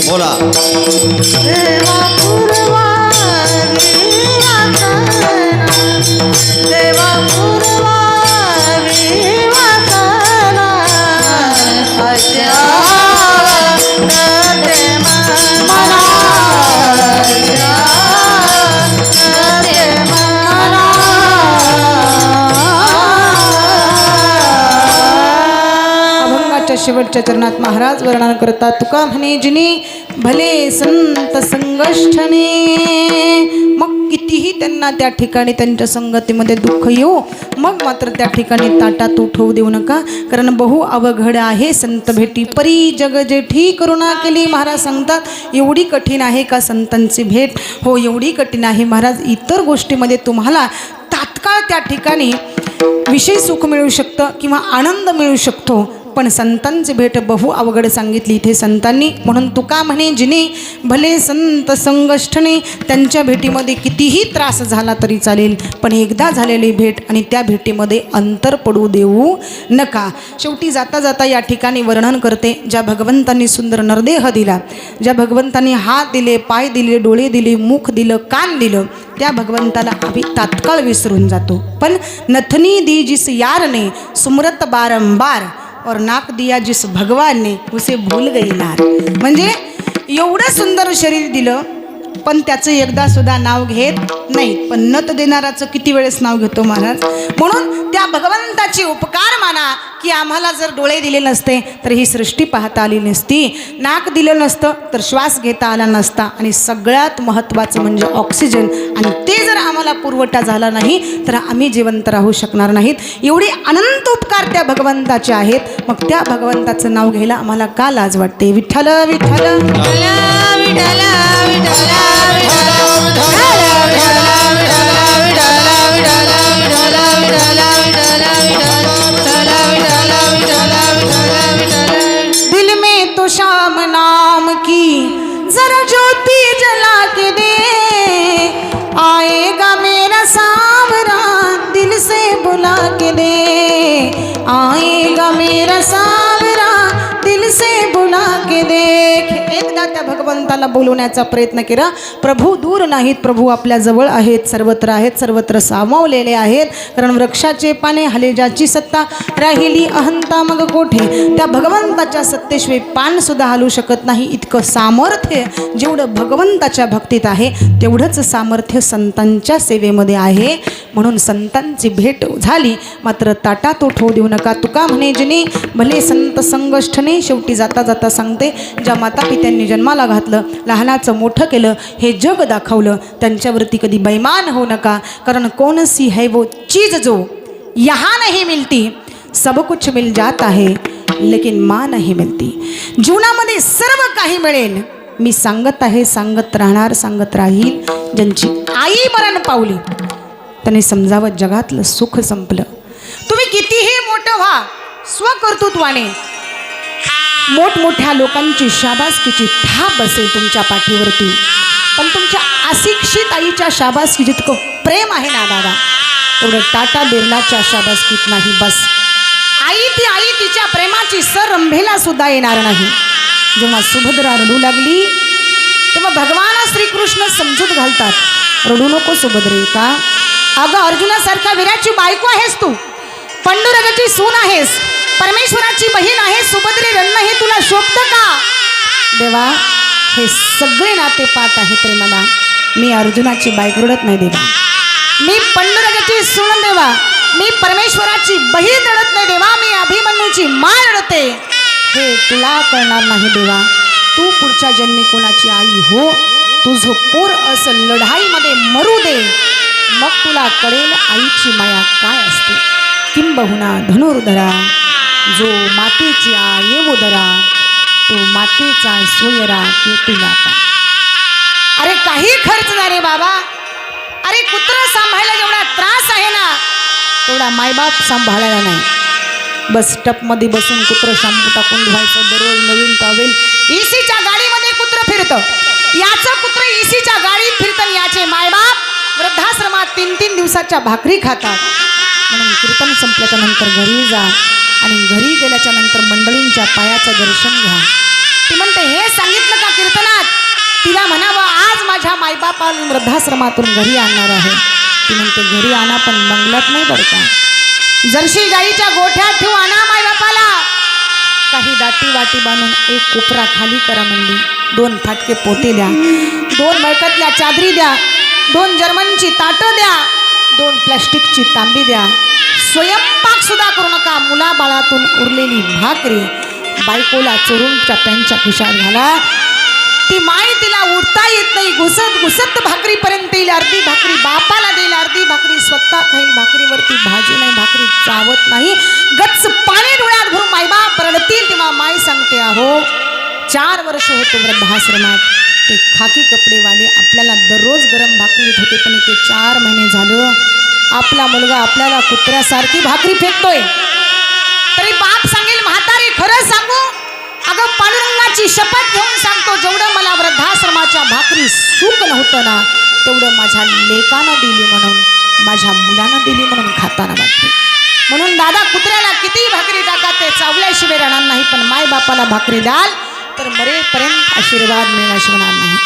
बोला देवा पूर्वा देवा पूर्वा अभंगाच्या शेवटच्या चरणात महाराज वर्णन करतात. तुका म्हणे जिनी भले संत संगष्ठने, मग कितीही त्यांना त्या ठिकाणी त्यांच्या संगतीमध्ये दुःख येऊ, मग मात्र त्या ठिकाणी ताटात उठवू देऊ नका, कारण बहु अवघड आहे संत भेटी. परी जग जेठी करुणा केली, महाराज सांगतात एवढी कठीण आहे का संतांची भेट? हो, एवढी कठीण आहे महाराज. इतर गोष्टीमध्ये तुम्हाला तात्काळ त्या ठिकाणी विषय सुख मिळू शकतं किंवा आनंद मिळू शकतो, पण संतांची भेट बहु अवघड सांगितली इथे संतांनी. म्हणून तुका म्हणे जिने भले संत संगष्टने, त्यांच्या भेटीमध्ये कितीही त्रास झाला तरी चालेल, पण एकदा झालेली भेट आणि त्या भेटीमध्ये अंतर पडू देऊ नका. शेवटी जाता जाता या ठिकाणी वर्णन करते, ज्या भगवंतांनी सुंदर नरदेह दिला, ज्या भगवंतांनी हात दिले, पाय दिले, डोळे दिले, मुख दिलं, कान दिलं, त्या भगवंताला आम्ही तात्काळ विसरून जातो. पण नथनी दी जिस यार ने सुमरत बारंबार और नाक दिया जिस भगवान ने उसे भूल गई नार. म्हणजे एवढं सुंदर शरीर दिलं पण त्याचं एकदा सुद्धा नाव घेत नाही. पण नत देणाराचं किती वेळेस नाव घेतो महाराज. म्हणून त्या भगवंताचे उपकार माना की आम्हाला जर डोळे दिले नसते तर ही सृष्टी पाहता आली नसती, नाक दिलं नसतं तर श्वास घेता आला नसता, आणि सगळ्यात महत्त्वाचं म्हणजे ऑक्सिजन, आणि ते जर आम्हाला पुरवठा झाला नाही तर आम्ही जिवंत राहू शकणार नाहीत. एवढे अनंत उपकार त्या भगवंताचे आहेत. मग त्या भगवंताचं नाव घ्यायला आम्हाला का लाज वाटते. विठ्ठल विठ्ठल दिल में तो शाम नाम की जरा ज्योति जला के दे, आएगा मेरा सावरा दिल से बुला के दे, आएगा मेरा सावरा दिल से बुला के देख. एकदा त्या भगवंताला बोलवण्याचा प्रयत्न केला. प्रभू दूर नाहीत, प्रभू आपल्या जवळ आहेत, सर्वत्र आहेत, सर्वत्र सामावलेले आहेत. कारण वृक्षाचे पाने हलेजाची सत्ता, राहिली अहंता मग कोठे. त्या भगवंताच्या सत्तेशिवाय पान सुद्धा हलू शकत नाही. इतकं सामर्थ्य जेवढं भगवंताच्या भक्तीत आहे तेवढंच सामर्थ्य संतांच्या सेवेमध्ये आहे. म्हणून संतांची भेट झाली मात्र ताटात उठवू देऊ नका. तुका म्हणे जिने भले संत संगष्टने. शेवटी जाता जाता सांगते, ज्या माता पित्यांनी जन्माला घातलं, लहानाचं मोठं केलं, हे जग दाखवलं, त्यांच्यावरती कधी बैमान होऊ नका. कारण कौन सी है वो चीज जो यहाँ नहीं मिलती, सब कुछ मिल जाता है लेकिन माँ नहीं मिलती. जीवनामध्ये सर्व काही मिळेल, मी सांगत आहे, सांगत राहणार, सांगत राहील. ज्यांची आई मरण पावली त्यांनी समजावं जगातलं सुख संपलं. तुम्ही कितीही मोठं व्हा, स्वकर्तृत्वाने मोठमोठ्या लोकांची शाबासकीची थाप बसेल तुमच्या पाठीवरती, पण तुमच्या अशिक्षित आईच्या शाबासकी जितकं प्रेम आहे ना दादा, तेवढं टाटा बिर्लाच्या शाबासकीत नाही. बस आई ती आई, तिच्या प्रेमाची सर रंभेला सुद्धा येणार नाही. जेव्हा सुभद्रा रडू लागली तेव्हा भगवान श्रीकृष्ण समजूत घालतात, रडू नको सुभद्रे. का? अगं अर्जुनासारख्या वीराची बायको आहेस तू, पांडुरंगाची सून आहेस, परमेश्वराची बहीण आहे, सुभद्रे रडणं हे तुला शोभतं का? देवा, हे सगळे नाते पाठ आहेत रे मला. मी अर्जुनाची बायको रडत नाही देवा, मी पांडुरंगाची सून देवा, मी परमेश्वराची बहीण रडत नाही देवा, मी अभिमन्यूची माळ रडते. हे तुला कळणार नाही देवा. तू पुढच्या जन्मी कोणाची आई हो, तुझं पोर असं लढाईमध्ये मरू दे, मग तुला कळेल आईची माया काय असते. किंबहुना धनुर्धरा जो मातेच्या येवोदरा, तो मातेचा सोयरा ते तुला पा. अरे काही खर्च नाही रे बाबा. अरे कुत्रं सांभाळायला जेवढा त्रास आहे ना तेवढा मायबाप सांभाळायला नाही. बस टपमध्ये बसून कुत्रं शॅम्पू टाकून धुवायचं, दररोज नवीन टॉवेल. इसीच्या गाडीमध्ये कुत्रं फिरतं, याचं कुत्रं इसीच्या गाडीत फिरतं, याचे मायबाप वृद्धाश्रमात 3-3 दिवसाच्या भाकरी खातात. म्हणून कीर्तन संपल्याच्या नंतर घरी जा आणि घरी गेल्याच्या नंतर मंडळींच्या पायाचं दर्शन घ्या. ती म्हणते, हे सांगितलं का कीर्तनात? तिला म्हणावं, आज माझ्या मायबापाला वृद्धाश्रमातून घरी आणणार आहे. ती म्हणते, घरी आणा पण बंगल्यात नाही बरं का, जर्शी गाईच्या गोठ्यात ठेवू आणा मायबापाला. काही दाटी वाटी बांधून एक कोपरा खाली करा म्हणली. 2 फाटके पोते द्या, 2 मळकतल्या चादरी द्या, 2 जर्मनची ताटं द्या, 2 प्लॅस्टिकची तांबी द्या. स्वयंपाक सुद्धा करू नका. मुलाबाळातून उरलेली भाकरी बायकोला चोरूनच्या पॅन्टच्या खिशात घाला. ती माई तिला उठता येत नाही, घुसत घुसत भाकरीपर्यंत येईल. अर्धी भाकरी बापाला देईल, अर्धी भाकरी स्वतः खाईल. भाकरीवरती भाजी नाही, भाकरी चावत नाही. गच्च पाणी डोळ्यात भरून मायबाप रडतील तेव्हा माई सांगते, अहो 4 वर्ष होतो वृद्धाश्रमात, ते खाकी कपडेवाले आपल्याला दररोज गरम भाकरी देत होते, पण ते 4 महिने झालं आपला मुलगा आपल्याला कुत्र्यासारखी भाकरी फेकतोय. तरी बाप सांगेल, म्हातारी खरं सांगू, अगं पांडुरंगाची शपथ घेऊन सांगतो, जेवढं मला वृद्धाश्रमाच्या भाकरी सुख नव्हतं ना, तेवढं माझ्या लेकानं दिली म्हणून, माझ्या मुलानं दिली म्हणून खाताना वाटते. म्हणून दादा, कुत्र्याला किती भाकरी टाका ते चावल्याशिवाय राहणार नाही, पण माय बापाला भाकरी द्याल तर मरेपर्यंत आशीर्वाद मिळण्याशिवाय राहणार नाही.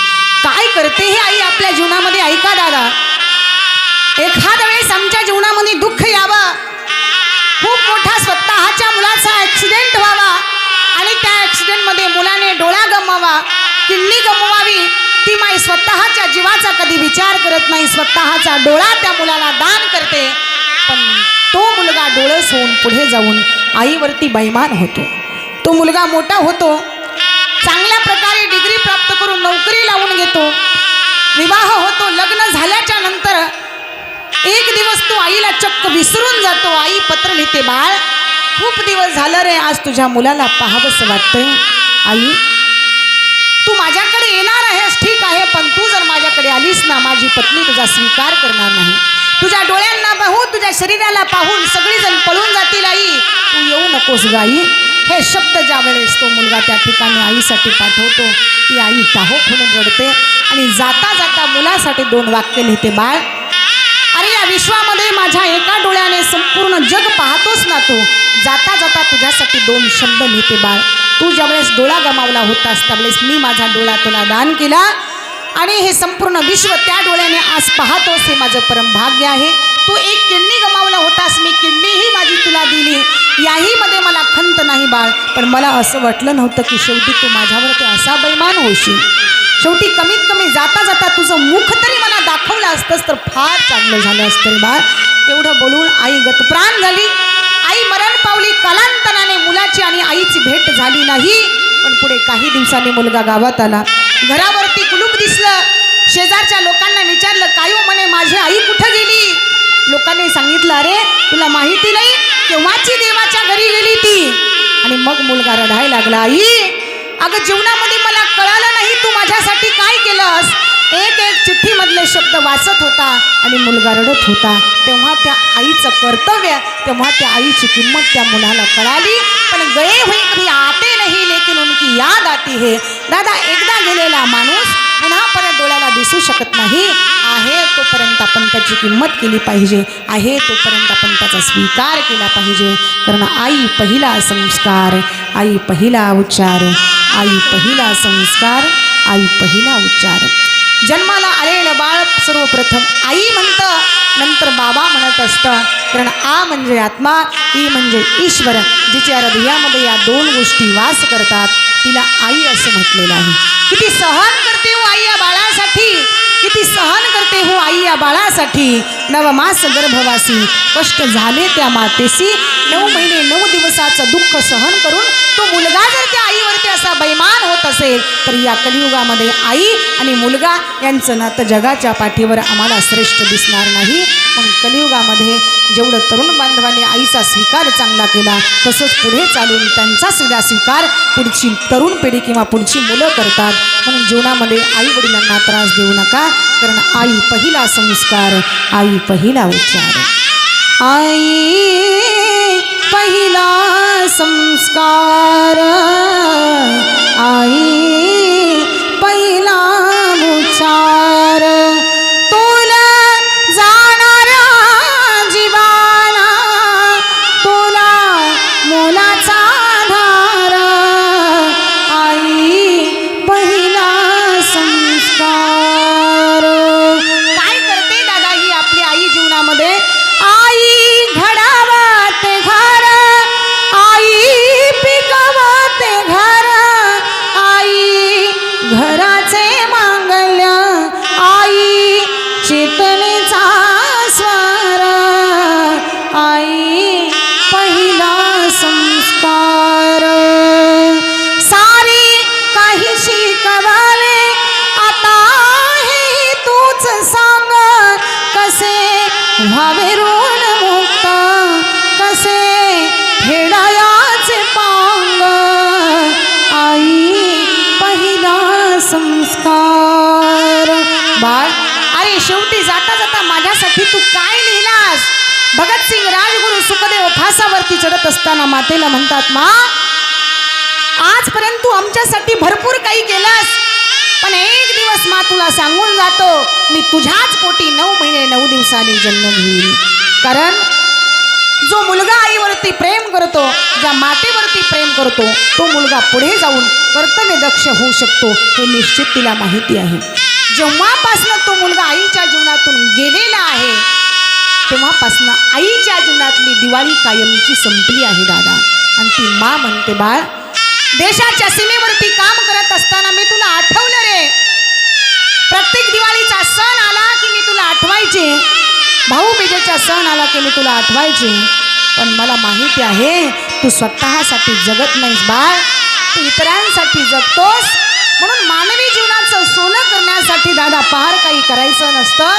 काय करते हे आई आपल्या जीवनामध्ये? ऐका दादा, एखाद्या वेळेस आमच्या जीवनामध्ये दुःख यावं, खूप मोठा स्वतःच्या मुलाचा ॲक्सिडेंट व्हावा आणि त्या ॲक्सिडेंटमध्ये मुलाने डोळा गमवावा, किडनी गमवावी, ती माई स्वतःच्या जीवाचा कधी विचार करत नाही, स्वतःचा डोळा त्या मुलाला दान करते. पण तो मुलगा डोळस होऊन पुढे जाऊन आईवरती बैमान होतो. तो मुलगा मोठा होतो, चांगल्या प्रकारे डिग्री प्राप्त करून नोकरी लावून घेतो, विवाह होतो. लग्न झाल्याच्या नंतर एक दिवस तो आईला चक्क विसरून जातो. आई पत्र लिहिते, बाळ खूप दिवस झालं रे, आज तुझ्या मुलाला पाहावंसं वाटतंय. आई, तू माझ्याकडे येणार आहेस ठीक आहे, पण तू जर माझ्याकडे आलीस ना, माझी पत्नी तुझा स्वीकार करणार नाही. तुझ्या डोळ्यांना पाहून, तुझ्या शरीराला पाहून सगळीजण पळून जातील. आई, तू येऊ नकोस ग आई. हे शब्द ज्या वेळेस तो मुलगा त्या ठिकाणी आईसाठी पाठवतो, ती आई टाहोक म्हणून रडते आणि जाता जाता मुलासाठी 2 वाक्य लिहिते, बाळ अरे या विश्वामध्ये माझ्या एका डोळ्याने संपूर्ण जग पाहतोस ना, तू जाता जाता तुझ्यासाठी 2 शब्द लिहिते, बाळ तू ज्यावेळेस डोळा गमावला होतास त्यावेळेस मी माझा डोळा तुला दान केला आणि हे संपूर्ण विश्व त्या डोळ्याने आज पाहतोस, हे माझं परम भाग्य आहे. तू एक किडनी गमावला होतास, मी किडनीही माझी तुला दिली, याही मध्ये मला खंत नाही बाळ, पण मला असं वाटलं नव्हतं की शेवटी तू माझ्यावरती असा बैमान होशील. शेवटी कमीत कमी जाता जाता तुझं मुख तरी मला दाखवलं असतंस तर फार चांगलं झालं असतं रे बाळ. एवढं बोलून आई गतप्राण झाली. आई मरण पावली. कालांतराने मुलाची आणि आईची भेट झाली नाही, पण पुढे काही दिवसांनी मुलगा गावात आला. घरावरती कुलूप दिसलं. शेजारच्या लोकांना विचारलं, काय हो म्हणे, माझी आई कुठं गेली? लोकांनी सांगितलं, अरे तुला माहिती नाही, केव्हाची देवाच्या घरी गेली ती. आणि मग मुलगा रडायला लागला, आई अगं जीवनामध्ये मला कळालं नाही तू माझ्यासाठी काय केलंस. एक एक चिठ्ठीमधले शब्द वाचत होता आणि मुलगा रडत होता. तेव्हा त्या आईचं कर्तव्य, तेव्हा त्या आईची किंमत त्या मुलाला कळाली. पण गए हुए कभी आते नाही लेकिन उनकी याद आती है. दादा, एकदा गेलेला माणूस पुन्हा परत डोळ्याला दिसू शकत नाही. आहे तोपर्यंत आपण त्याची किंमत केली पाहिजे, आहे तोपर्यंत आपण त्याचा स्वीकार केला पाहिजे. कारण आई पहिला संस्कार, आई पहिला उच्चार, आई पहिला संस्कार, आई पहिला उच्चार. जन्माला आलेलं बाळ सर्वप्रथम आई म्हणतं, नंतर बाबा म्हणत असतं. कारण आ म्हणजे आत्मा, ई म्हणजे ईश्वर. जिच्या हृदयामध्ये या 2 गोष्टी वास करतात तिला आई असं म्हटलेलं आहे. किती सहन करते हो आई या बाळासाठी, किती सहन करते हो आई या बाळासाठी. 9 मास गर्भवासी कष्ट झाले त्या मातेसी. 9 महिने 9 दिवसाचं दुःख सहन करून तो मुलगा जर त्या आईवरती असा बैमान होत असेल तर या कलियुगामध्ये आई आणि मुलगा यांचं नातं जगाच्या पाठीवर आम्हाला श्रेष्ठ दिसणार नाही. पण कलियुगामध्ये जेवढं तरुण बांधवांनी आईचा स्वीकार चांगला केला, तसंच पुढे चालून त्यांचा सुद्धा स्वीकार पुढची तरुण पिढी किंवा पुढची मुलं करतात. म्हणून जीवनामध्ये आई वडिलांना त्रास देऊ नका. कारण आई पहिला संस्कार, आई पहिला उच्चार. आई पहिला संस्कार, आई पहिला उच्चार. तुला जाणाऱ्या जीवाला तुला मोलाचा आधार, आई पहिला संस्कार. काय करते दादा ही आपली आई जीवनामध्ये? आई घडावते घर, आई पिकवते घर, आई घराचे मांगल्य, आई चेतनेचा स्वर, आई पहिला संस्कार. सारी काही शिकवले आता हे तूच सांग, कसे व्हावे ऋण मुक्त, कसे फेडायाचे पांग, आई पहिला संस्कार. बाळ, अरे शेवटी जाता जाता माझ्यासाठी तू काय लिहिलास? भगतसिंग राजगुरू सुखदेव फासावरती चढत असताना मातेला म्हणतात, मा आजपर्यंत तू आमच्यासाठी भरपूर काही केलास, पण एक दिवस मा तुला सांगून जातो, मी तुझ्याच पोटी 9 महिने 9 दिवसांनी जन्म घेईल. कारण जो मुलगा आईवरती प्रेम करतो, ज्या मातेवरती प्रेम करतो, तो मुलगा पुढे जाऊन कर्तव्यदक्ष होऊ शकतो हे निश्चित तिला माहिती आहे. जेव्हापासनं तो मुलगा आईच्या जीवनातून गेलेला आहे, तेव्हापासनं आईच्या जीवनातली दिवाळी कायमची संपली आहे दादा. आणि ती मा म्हणते, बाळ, देशाच्या सीमेवरती काम करत असताना मी तुला आठवलं रे. प्रत्येक दिवाळीचा सण आला की मी तुला आठवायचे, भाऊबीजेचा सण आला की मी तुला आठवायचे. पण मला माहिती आहे तू स्वतःसाठी जगत नाहीस बाळ, तू इतरांसाठी जगतोस. म्हणून मानवी जीवनाचं सोनं करण्यासाठी दादा फार काही करायचं नसतं.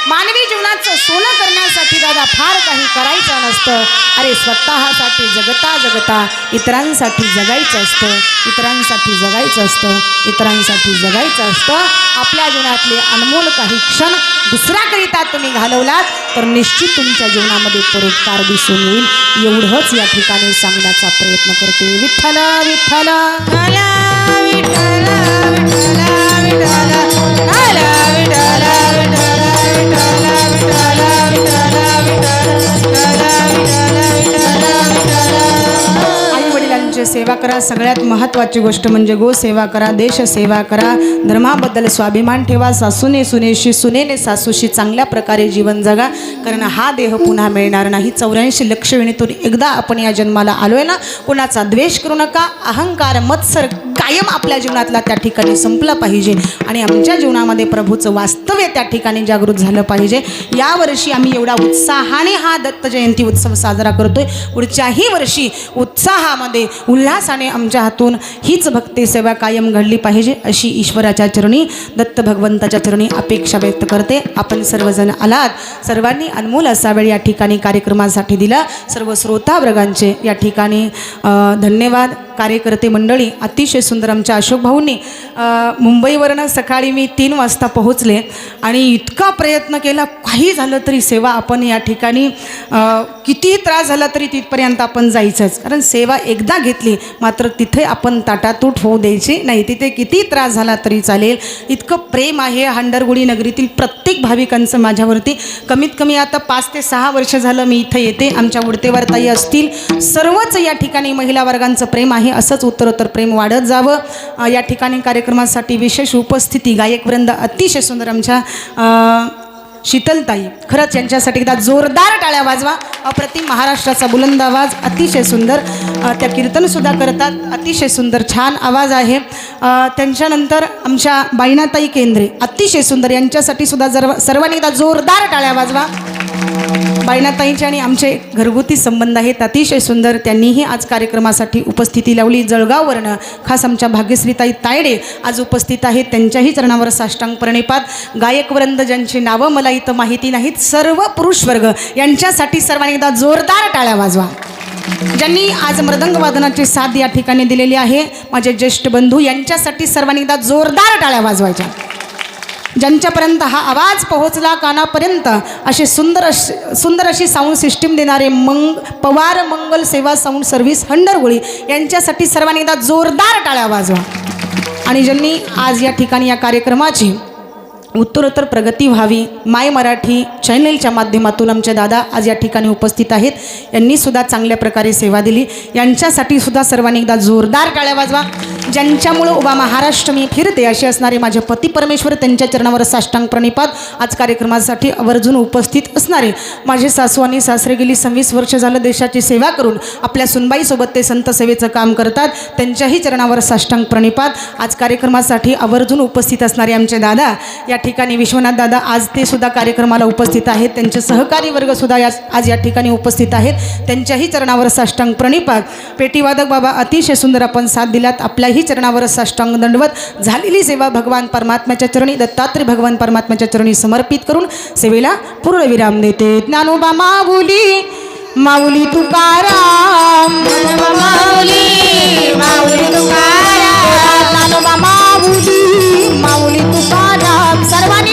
मानवी जीवनाचं सोनं करण्यासाठी दादा फार काही करायचं नसतं. अरे स्वतःसाठी जगता जगता इतरांसाठी जगायचं असतं, इतरांसाठी जगायचं असतं, इतरांसाठी जगायचं असतं. आपल्या जीवनातले अनमोल काही क्षण दुसऱ्याकरिता तुम्ही घालवलात तर निश्चित तुमच्या जीवनामध्ये परोपकार दिसून येईल. एवढंच या ठिकाणी सांगण्याचा प्रयत्न करते. विठ्ठल विठ्ठल आई वडिलांची सेवा करा. सगळ्यात महत्त्वाची गोष्ट म्हणजे गो सेवा करा, देश सेवा करा, धर्माबद्दल स्वाभिमान ठेवा. सासूने सुनेशी, सुनेने सासूशी चांगल्या प्रकारे जीवन जगा. कारण हा देह पुन्हा मिळणार नाही. 84 लक्ष वेळेतून एकदा आपण या जन्माला आलोय ना. कोणाचा द्वेष करू नका. अहंकार मत्सर कायम आपल्या जीवनातला त्या ठिकाणी संपला पाहिजे आणि आमच्या जीवनामध्ये प्रभूचं वास्तव्य त्या ठिकाणी जागृत झालं पाहिजे. यावर्षी आम्ही एवढा उत्साहाने हा दत्त जयंती उत्सव साजरा करतोय. पुढच्याही वर्षी उत्साहामध्ये उल्हासाने आमच्या हातून हीच भक्ती सेवा कायम घडली पाहिजे अशी ईश्वराच्या चरणी, दत्त भगवंताच्या चरणी अपेक्षा व्यक्त करते. आपण सर्वजण आलात, सर्वांनी अनमोल असा वेळ या ठिकाणी कार्यक्रमासाठी दिला. सर्व श्रोतावर्गांचे या ठिकाणी धन्यवाद. कार्यकर्ते मंडळी अतिशय सुंदर. आमच्या अशोक भाऊंनी मुंबईवरनं सकाळी मी 3 वाजता पोहोचले आणि इतका प्रयत्न केला, काही झालं तरी सेवा आपण या ठिकाणी कितीही त्रास झाला तरी तिथपर्यंत आपण जायचंच. कारण सेवा एकदा घेतली मात्र तिथे आपण ताटातूट होऊ द्यायची नाही. तिथे किती त्रास झाला तरी चालेल. इतकं प्रेम आहे हंडरगुडी नगरीतील प्रत्येक भाविकांचं माझ्यावरती. कमीत कमी आता 5 ते 6 वर्ष झालं मी इथं येते. आमच्या उडतेवर ताई असतील, सर्वच या ठिकाणी महिला वर्गांचं प्रेम आहे. असंच उत्तरोत्तर प्रेम वाढत जावं. या ठिकाणी कार्यक्रमासाठी विशेष उपस्थिती गायकवृंद अतिशय सुंदर आमच्या शीतलताई, खरंच यांच्यासाठी एकदा जोरदार टाळ्या वाजवा. अप्रतिम महाराष्ट्राचा बुलंद आवाज, अतिशय सुंदर. त्या कीर्तनसुद्धा करतात, अतिशय सुंदर छान आवाज आहे. त्यांच्यानंतर आमच्या बाईनाताई केंद्रे अतिशय सुंदर, यांच्यासाठी सुद्धा सर्वांनी एकदा जोरदार टाळ्या वाजवा. बाईनाताईंचे आणि आमचे घरगुती संबंध आहेत, अतिशय सुंदर. त्यांनीही आज कार्यक्रमासाठी उपस्थिती लावली. जळगाववरनं खास आमच्या भाग्यश्रीताई तायडे आज उपस्थित आहेत. त्यांच्याही चरणावर साष्टांग प्रणिपात. गायकवृंद ज्यांची नावं मला इथं माहिती नाहीत, सर्व पुरुष वर्ग यांच्यासाठी सर्वांनी एकदा जोरदार टाळ्या वाजवा. ज्यांनी आज मृदंग वादनाची साथ या ठिकाणी दिलेली आहे, माझे ज्येष्ठ बंधू, यांच्यासाठी सर्वांनी एकदा जोरदार टाळ्या वाजवायच्या. ज्यांच्यापर्यंत हा आवाज पोहोचला कानापर्यंत, असे सुंदर अशी साऊंड सिस्टीम देणारे पवार मंगल सेवा साऊंड सर्व्हिस हंडरगुळी, यांच्यासाठी सर्वांनी एकदा जोरदार टाळ्या वाजवा. आणि ज्यांनी आज या ठिकाणी या कार्यक्रमाची उत्तरोत्तर प्रगती व्हावी, माय मराठी चॅनलच्या माध्यमातून आमचे दादा आज या ठिकाणी उपस्थित आहेत. यांनीसुद्धा चांगल्या प्रकारे सेवा दिली. यांच्यासाठी सुद्धा सर्वांनी एकदा जोरदार टाळ्या वाजवा. ज्यांच्यामुळं उभा महाराष्ट्र मी फिरते असे असणारे माझे पती परमेश्वर, त्यांच्या चरणावर साष्टांग प्रणिपात. आज कार्यक्रमासाठी आवर्जून उपस्थित असणारे माझे सासू आणि सासरे गेली 26 वर्ष झालं देशाची सेवा करून आपल्या सुनबाईसोबत ते संत सेवेचं काम करतात. त्यांच्याही चरणावर साष्टांग प्रणिपात. आज कार्यक्रमासाठी आवर्जून उपस्थित असणारे आमचे दादा या ठिकाणी विश्वनाथ दादा, आज ते सुद्धा कार्यक्रमाला उपस्थित आहेत. त्यांचे सहकारी वर्गसुद्धा आज या ठिकाणी उपस्थित आहेत. त्यांच्याही चरणावर साष्टांग प्रणिपात. पेटीवादक बाबा, अतिशय सुंदर आपण साथ दिलात. आपल्याही चरणावर साष्टांग दंडवत. झालेली सेवा भगवान परमात्म्याच्या चरणी, दत्तात्रय भगवान परमात्म्याच्या चरणी समर्पित करून सेवेला पूर्णविराम देते. ज्ञानोबा माऊली, माऊली तुकाराम, माऊली माऊली तुकाराम, ज्ञानोबा माऊली, माऊली तुकाराम. सर्वांनी